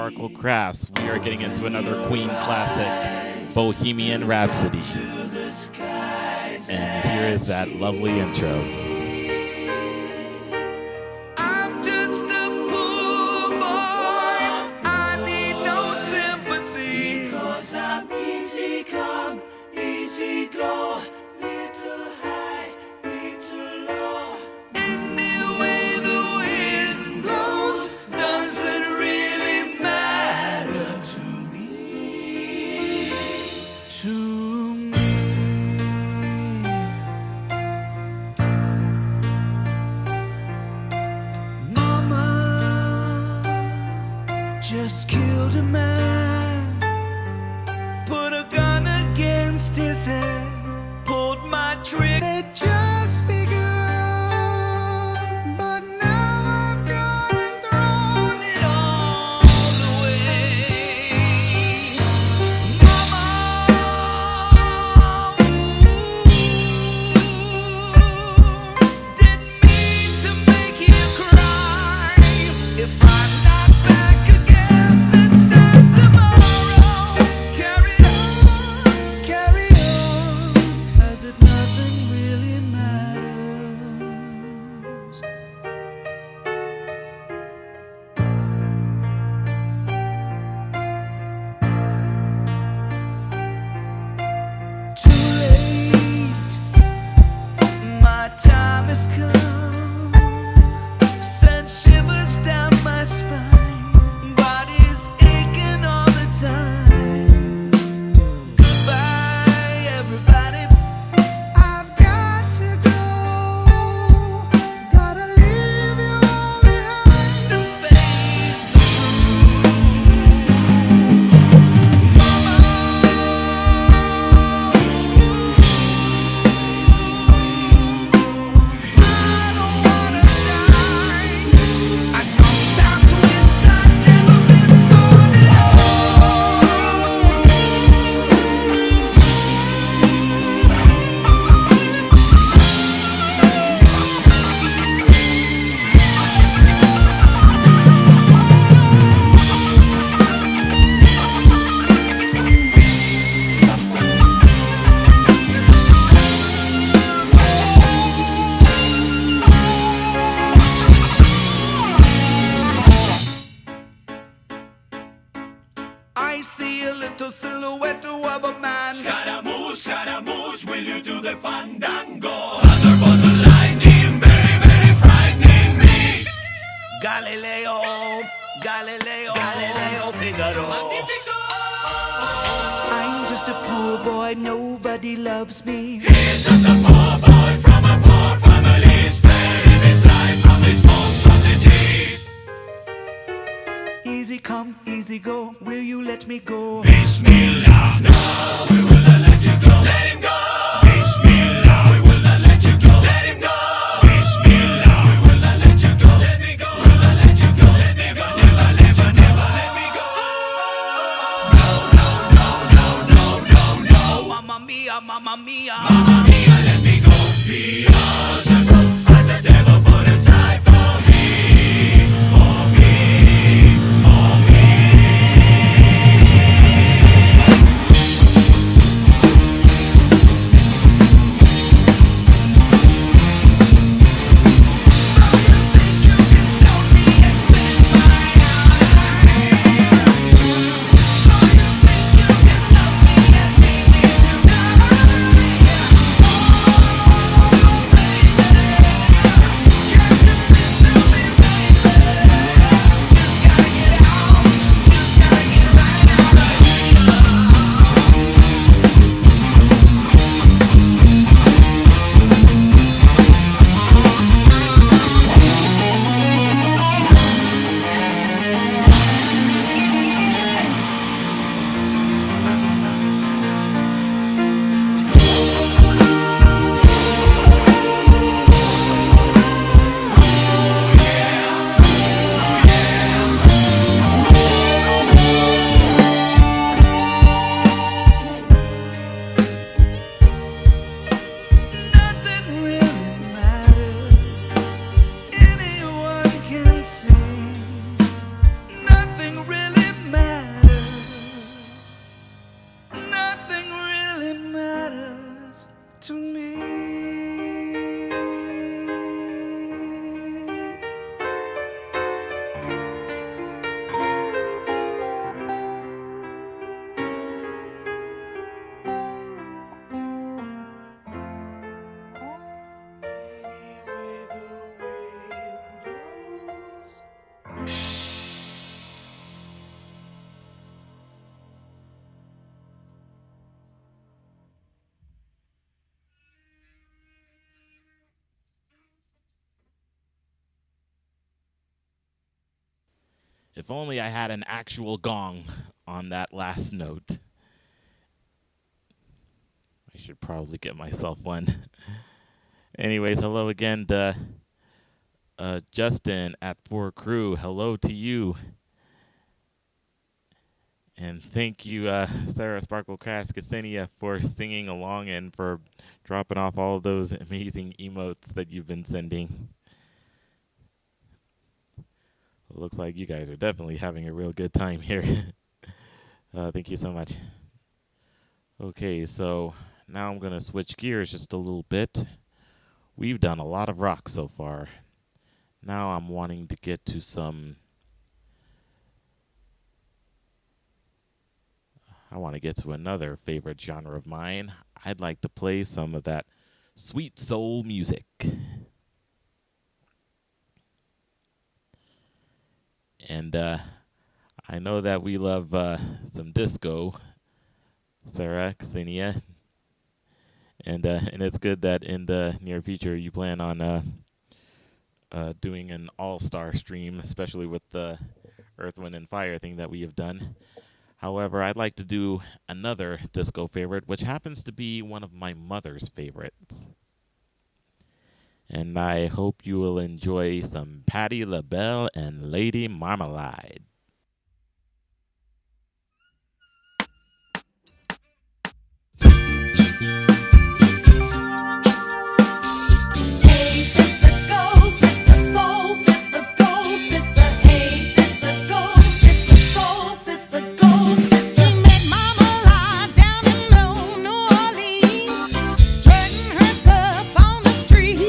Sparkle Crafts, we are getting into another Queen classic, Bohemian Rhapsody. And here is that lovely intro. I'm just a poor boy. I need no sympathy. Because I'm easy come, easy go. Little high, little low. Any way the wind blows doesn't really matter to me. To me. Mama just killed a man, put a gun against his head, pulled my trigger. It just begun, but now I've gone and thrown it all away. Mama, didn't mean to make you cry. If I'm not back again this time tomorrow, carry on, 'cause it nothing really matters. Too late, my time has come. Sent shivers down my spine, body's aching all the time. Goodbye, everybody. I've got to go. Gotta leave you all behind to face the truth. I sometimes wish I'd never been born at I see a little silhouette of a man. Scaramouche, will you do the fandango? Thunderbolt and lightning, very, very frightening me. Galileo, Galileo Figaro. I'm just a poor boy, nobody loves me. He's just a poor boy from a poor family, sparing his life from this monstrosity. Easy come, easy go, will you let me go? Bismillah, no, we will not let you go. Let him go. Bismillah, we will not let you go. Let him go. Bismillah, we will not let you go. Let me go. We will not let you go. Let me go. Never let you, never let me go. No, no, no, no, no, no, no. Mamma mia, mamma mia. Mamma mia, let me If only I had an actual gong on that last note. I should probably get myself one. Anyways, hello again to Justin at 4 Crew. Hello to you. And thank you, Sarah Sparkle Crash Ksenia, for singing along and for dropping off all of those amazing emotes that you've been sending. It looks like you guys are definitely having a real good time here. Thank you so much. Okay, so now I'm going to switch gears just a little bit. We've done a lot of rock so far. Now I'm wanting to get to some... I want to get to another favorite genre of mine. I'd like to play some of that sweet soul music. And I know that we love some disco, Sarah, Ksenia. And it's good that in the near future you plan on doing an all-star stream, especially with the Earth, Wind, and Fire thing that we have done. However, I'd like to do another disco favorite, which happens to be one of my mother's favorites. And I hope you will enjoy some Patti LaBelle and Lady Marmalade. Hey, sister, go, sister, soul, sister, go, sister. Hey, sister, go, sister, soul, sister, go, sister. He met Marmalade down in New Orleans, strutting her stuff on the street.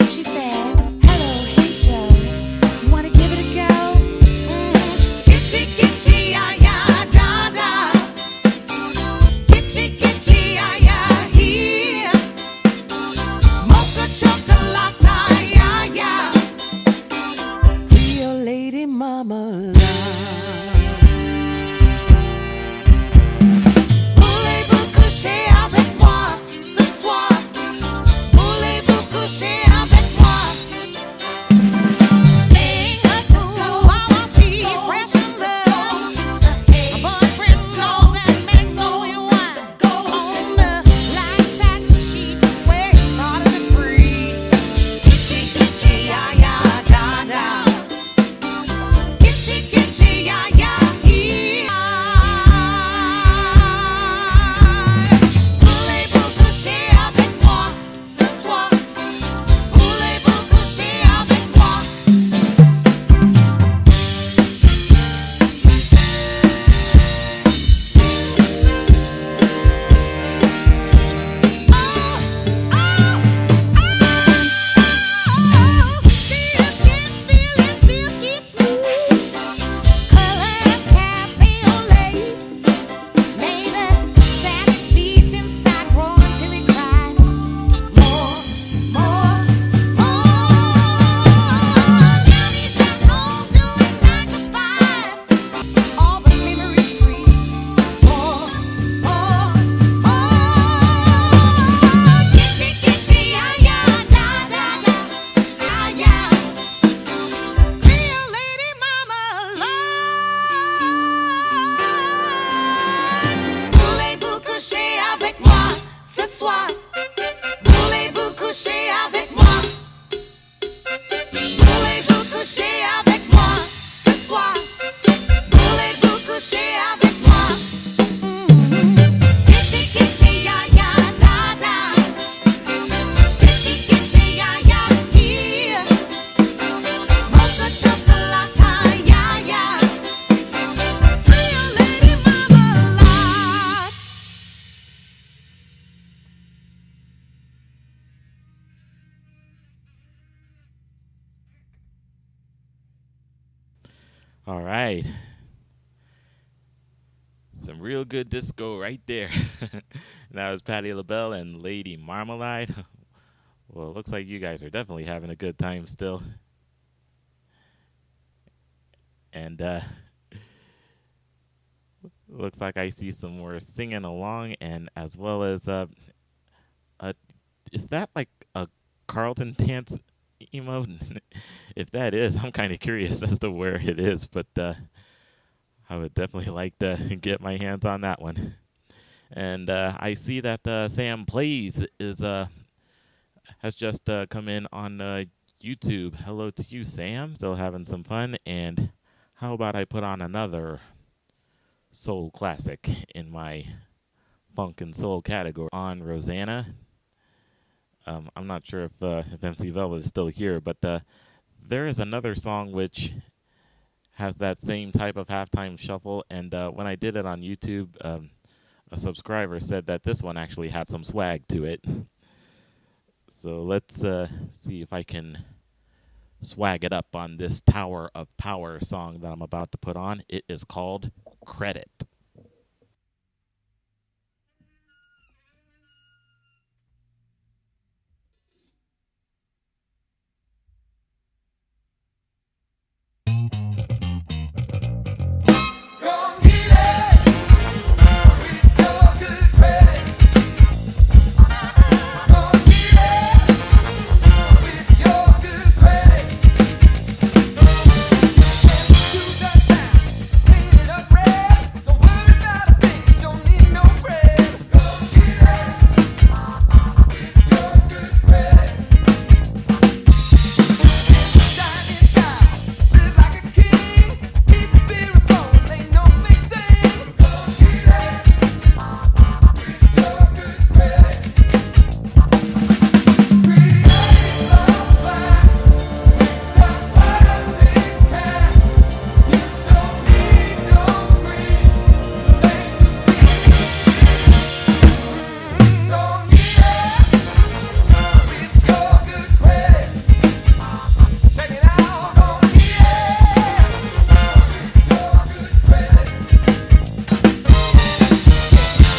She said, "Hello, hey Joe, you wanna give it a go?" All right. Some real good disco right there. That was Patti LaBelle and Lady Marmalade. Well, it looks like you guys are definitely having a good time still. And looks like I see some more singing along, and as well as uh is that like a Carlton dance emote? If that is, I'm kind of curious as to where it is, but I would definitely like to get my hands on that one. And I see that Sam Plays is has just come in on YouTube. Hello to you, Sam. Still having some fun. And how about I put on another soul classic in my funk and soul category on Rosanna? I'm not sure if MC Velvet is still here, but there is another song which has that same type of halftime shuffle. And when I did it on YouTube, a subscriber said that this one actually had some swag to it. So let's see if I can swag it up on this Tower of Power song that I'm about to put on. It is called Credit. Come get it with your good credit. Come get it with your good credit. Use that time, clean it up red. Don't worry about a thing, you don't need no bread. Come get it with your good credit. Shine in style, live like a king. Keep the spirit flowing, ain't no big thing. Come get it with your good credit. Create a plan, got perfect cash. You don't need no green. Don't get it with your good credit. Check it out, don't get it with your good credit.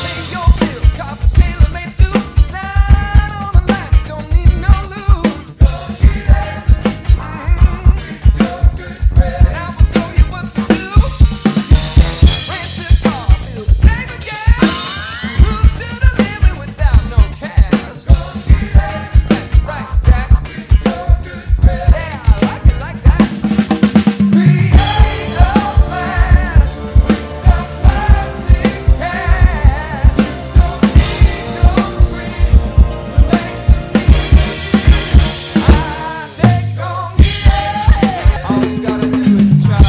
Pay your bills, cop a tailor-made suit. Sign on the line, don't need no lose. Don't get it with your good credit. Now we'll show you what to do. Rent the car, fill the tank with gas. Cruise to the limit without no cash. Don't get it. That's right, Jack. With your good credit. Yeah, I like it like that. Create a plan with the perfect cash. Don't need no green, but I take on it. All you gotta do is try.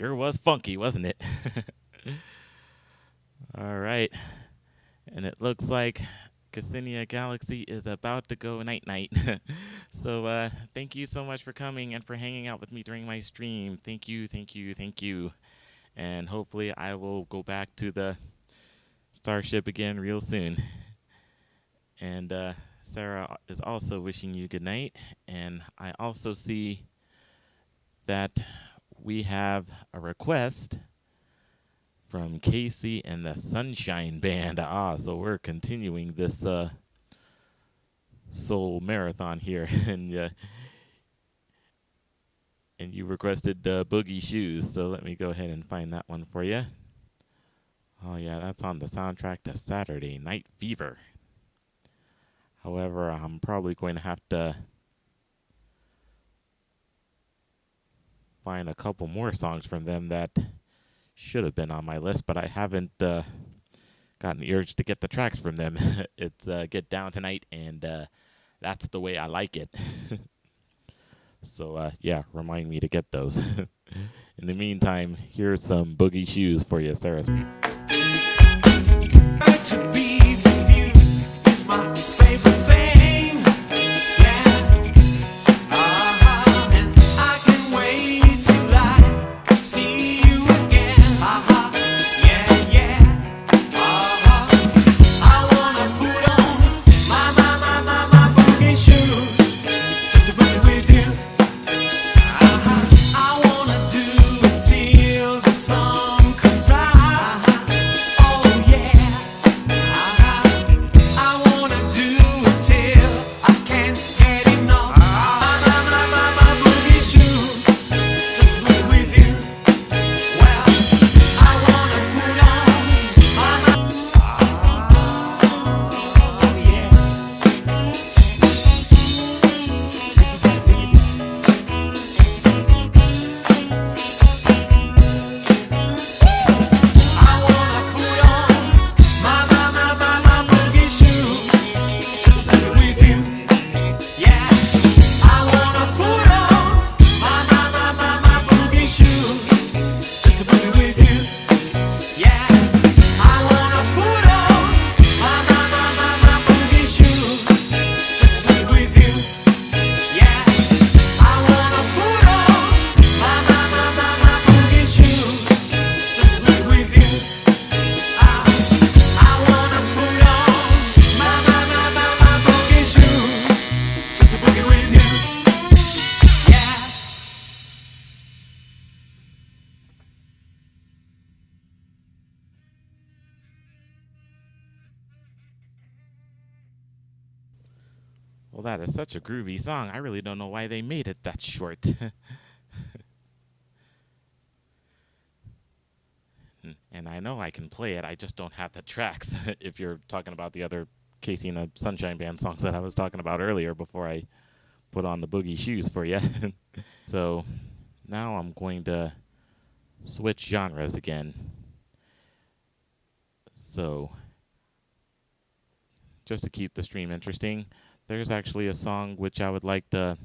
Sure was funky, wasn't it? All right. And it looks like Cassinia Galaxy is about to go night night. So thank you so much for coming and for hanging out with me during my stream. Thank you, thank you, thank you. And hopefully I will go back to the Starship again real soon. And Sarah is also wishing you good night. And I also see that we have a request from Casey and the Sunshine Band. So we're continuing this soul marathon here. And you requested Boogie Shoes, so let me go ahead and find that one for you. Oh yeah, that's on the soundtrack to Saturday Night Fever. However, I'm probably going to have to find a couple more songs from them that should have been on my list, but I haven't gotten the urge to get the tracks from them. It's Get Down Tonight, and That's the Way I Like It. So, yeah, remind me to get those. In the meantime, here's some Boogie Shoes for you, Sarah. To be with you is my favorite thing. Yeah. And I can't wait till I see you again. Yeah, yeah. I wanna put on my boogie shoes just to be with you. I wanna do it till the sun comes out. Oh yeah. I wanna do it till I can't get enough. My boogie shoes, just to be with you. Well, I wanna put on oh yeah. I wanna put on my boogie shoes, just to be with you. Yeah, I wanna put on my boogie shoes, just to be with you. Yeah, I wanna put on my boogie shoes, just to be with you. Yeah, I wanna put on my boogie shoes, just to be with you. I wanna put on my boogie shoes, just to boogie with you. Yeah. Well, that is such a groovy song. I really don't know why they made it that short. And I know I can play it, I just don't have the tracks. If you're talking about the other Casey and the Sunshine Band songs that I was talking about earlier before I put on the Boogie Shoes for you. So now I'm going to switch genres again. So just to keep the stream interesting, there's actually a song which I would like to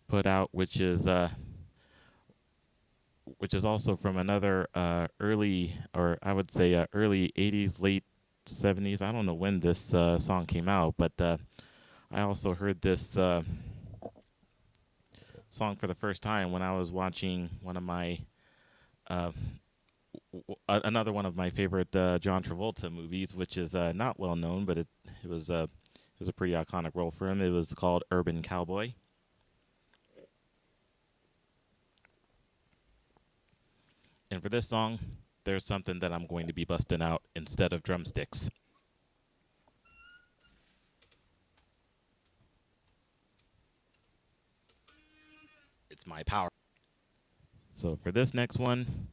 put out, which is also from another early, or I would say early 80s, late 70s. I don't know when this song came out, but I also heard this song for the first time when I was watching one of my another one of my favorite John Travolta movies, which is not well known, but it was a pretty iconic role for him. It was called Urban Cowboy. And for this song, there's something that I'm going to be busting out instead of drumsticks. It's my power. So for this next one,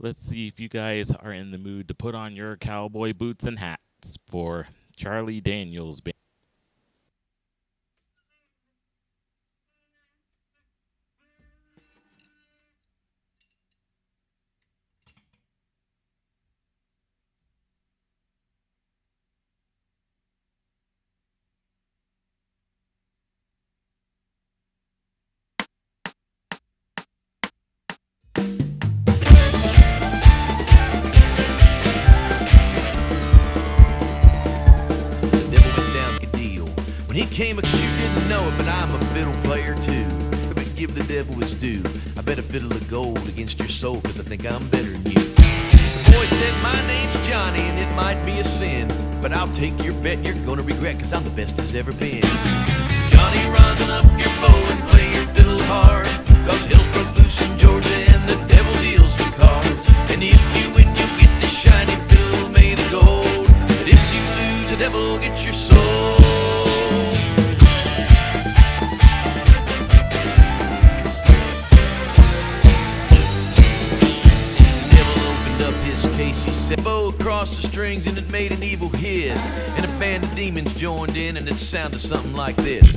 let's see if you guys are in the mood to put on your cowboy boots and hats for Charlie Daniels Band. When he came, you didn't know it, but I'm a fiddle player too. But give the devil his due. I bet a fiddle of gold against your soul, cause I think I'm better than you. The boy said, my name's Johnny, and it might be a sin, but I'll take your bet you're gonna regret, cause I'm the best as ever been. Johnny, rosin up your bow and play your fiddle hard, cause hell's broke loose in Georgia and the devil deals the cards. And if you win, you get the shiny fiddle made of gold, but if you lose, the devil gets your soul. He said, bow across the strings and it made an evil hiss, and a band of demons joined in and it sounded something like this.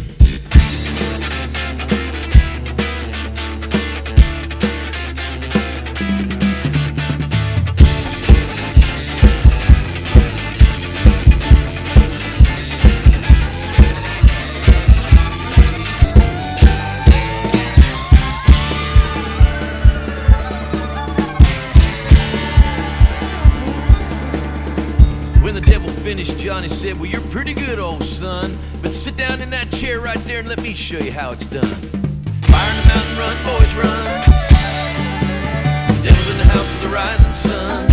When the devil finished, Johnny said, well, you're pretty good, old son, but sit down in that chair right there and let me show you how it's done. Fire in the mountain, run, boys, run. Devil's in the house of the rising sun.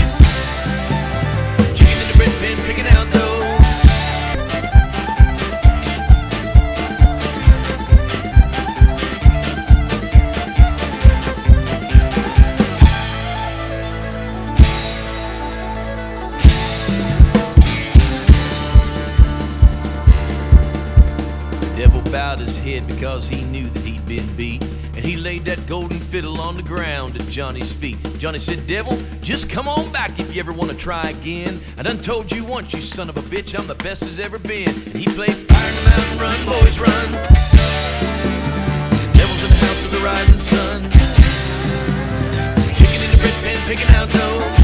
Chicken in the bread pan, picking out dough. Bowed his head because he knew that he'd been beat, and he laid that golden fiddle on the ground at Johnny's feet. Johnny said, devil, just come on back if you ever want to try again. I done told you once, you son of a bitch, I'm the best as ever been. And he played Fire in the Mountain, run, boys, run. Devil's in the house of the rising sun. Chicken in the bread pan, picking out dough.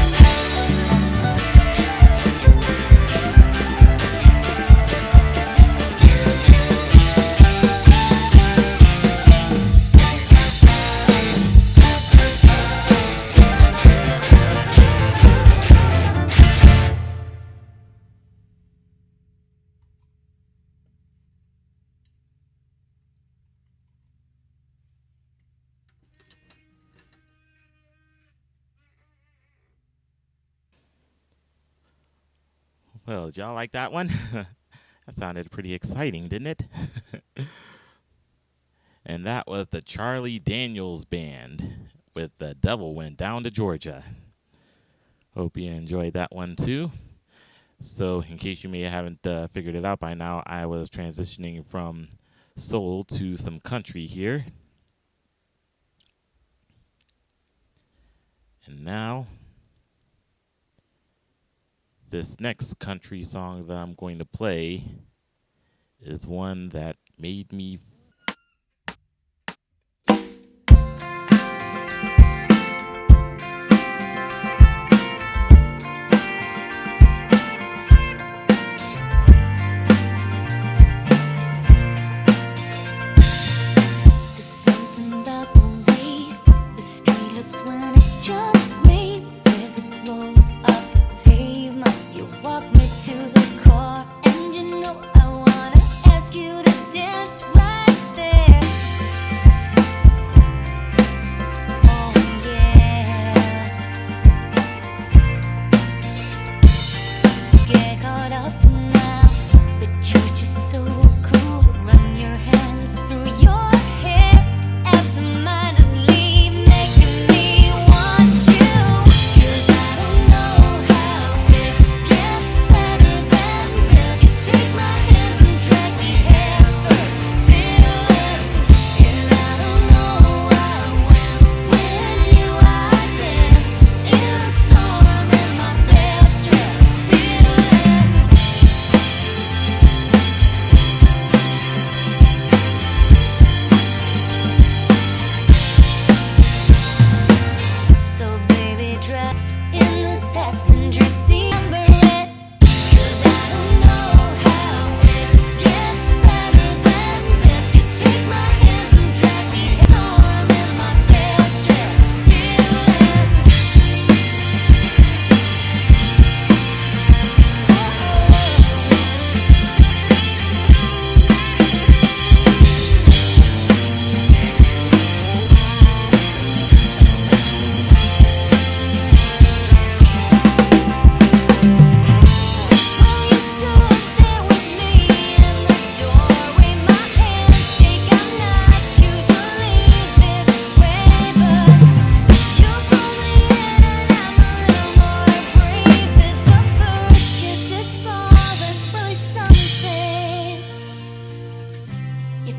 Well, did y'all like that one? That sounded pretty exciting, didn't it? And that was the Charlie Daniels Band with The Devil Went Down to Georgia. Hope you enjoyed that one too. So in case you may haven't figured it out by now, I was transitioning from soul to some country here. And now, this next country song that I'm going to play is one that made me To the core, and you know I wanna ask you to dance right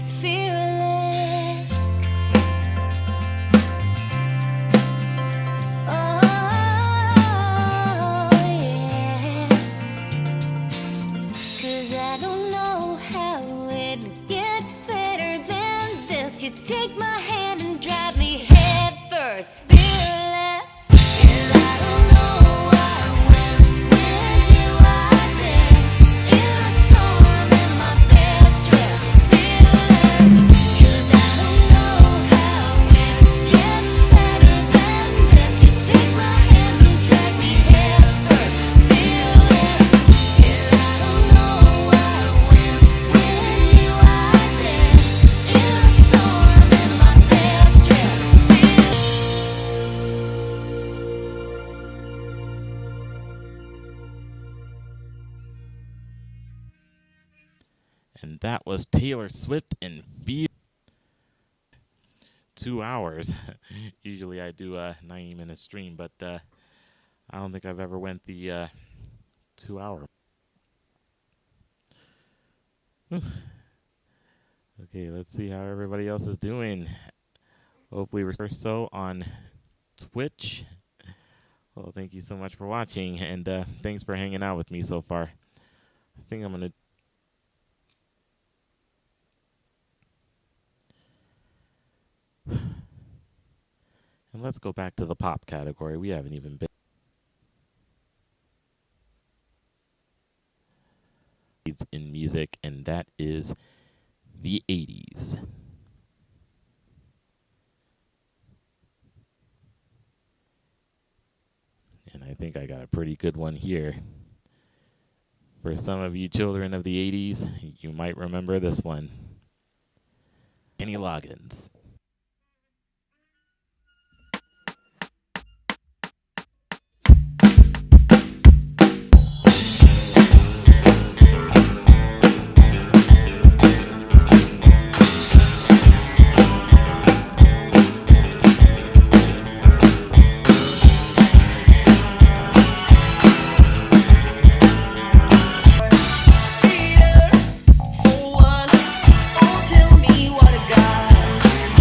It's fearless. Oh, yeah. 'Cause I don't know how it gets better than this. You take my hand and drive me head first, fearless. 'Cause I don't know why when you I dance in a storm in my best dress, fearless. 'Cause I don't know how it gets better than this. You take my hand and drive me head first, fearless. 'Cause I don't know why when you I dance in a storm in my best dress, fearless. And that was Taylor Swift and Fear. 2 hours. Usually I do a 90-minute stream, but I don't think I've ever went the 2 hour. Okay, let's see how everybody else is doing. Hopefully we're so on Twitch. Well, thank you so much for watching, and thanks for hanging out with me so far. I think I'm going to... And let's go back to the pop category. We haven't even been in music, and that is the 80s. And I think I got a pretty good one here. For some of you children of the 80s, you might remember this one. Kenny Loggins. Tell me what I got.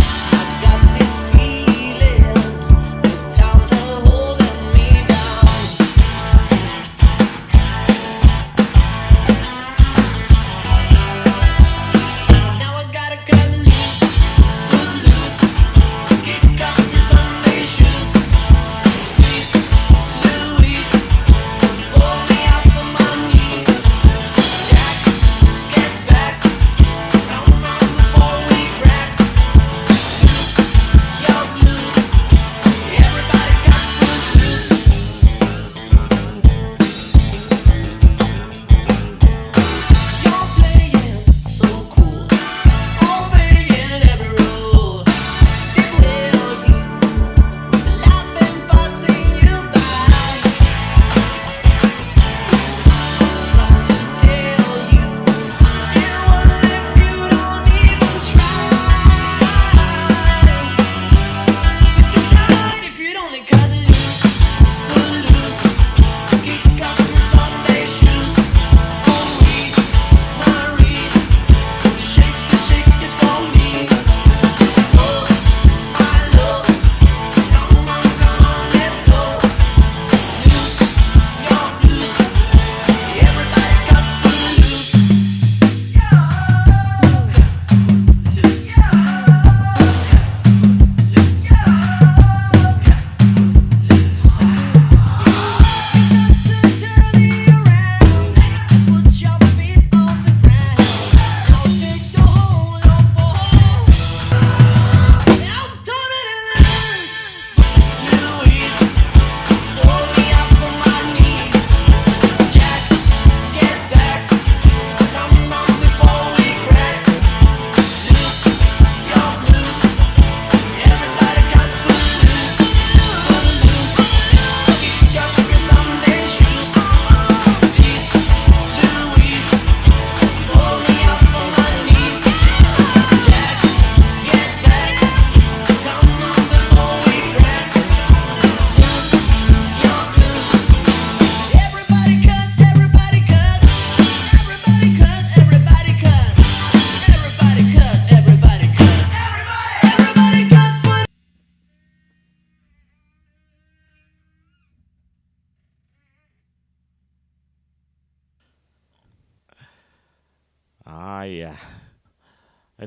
I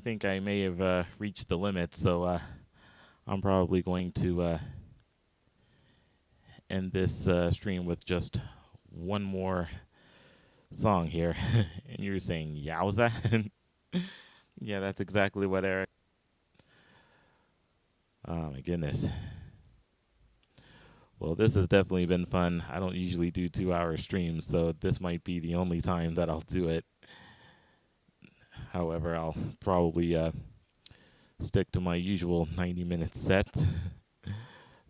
think I may have reached the limit, so I'm probably going to end this stream with just one more song here. And you're saying, yowza? Yeah, that's exactly what Eric. Oh, my goodness. Well, this has definitely been fun. I don't usually do 2-hour streams, so this might be the only time that I'll do it. However, I'll probably stick to my usual 90-minute set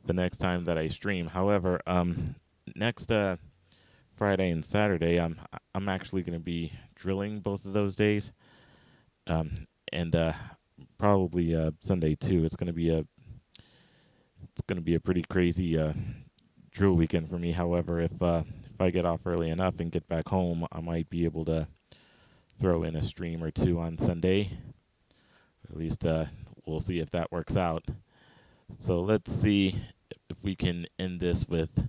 the next time that I stream. However, next Friday and Saturday, I'm actually going to be drilling both of those days, and probably Sunday too. It's going to be a pretty crazy drill weekend for me. However, if I get off early enough and get back home, I might be able to throw in a stream or two on Sunday. At least we'll see if that works out. So let's see if we can end this with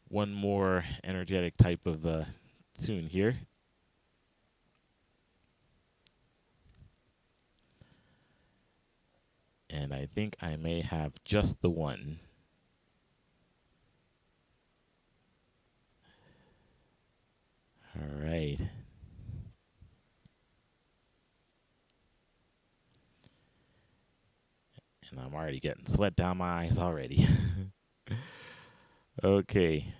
one more energetic type of tune here. And I think I may have just the one. All right. And I'm already getting sweat down my eyes already. Okay.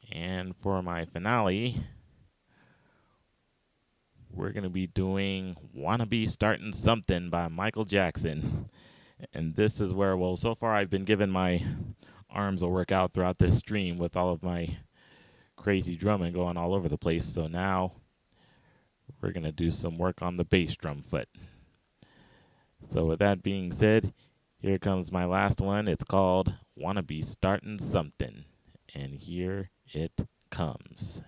And for my finale, we're going to be doing Wanna Be Starting Something by Michael Jackson. And this is where, well, so far I've been giving my arms a workout throughout this stream with all of my crazy drumming going all over the place. So now we're going to do some work on the bass drum foot. So with that being said, here comes my last one. It's called Wanna Be Starting Something. And here it comes.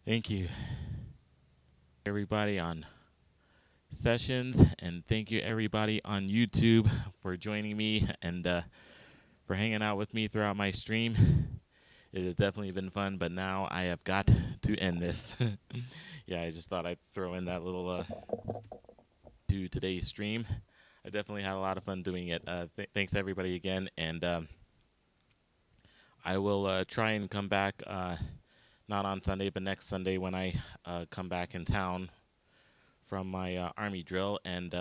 Thank you, everybody on Sessions, and thank you, everybody on YouTube, for joining me and for hanging out with me throughout my stream. It has definitely been fun, but now I have got to end this. Yeah, I just thought I'd throw in that little to today's stream. I definitely had a lot of fun doing it. Thanks everybody again, and I will try and come back not on Sunday, but next Sunday when I come back in town from my Army drill, and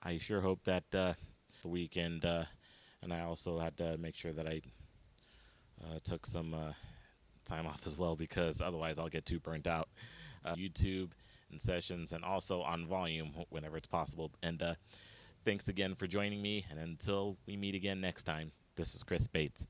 I sure hope that the weekend, and I also had to make sure that I took some time off as well, because otherwise I'll get too burnt out. YouTube and Sessions, and also on Volume whenever it's possible. And thanks again for joining me, and until we meet again next time, this is Chris Bates.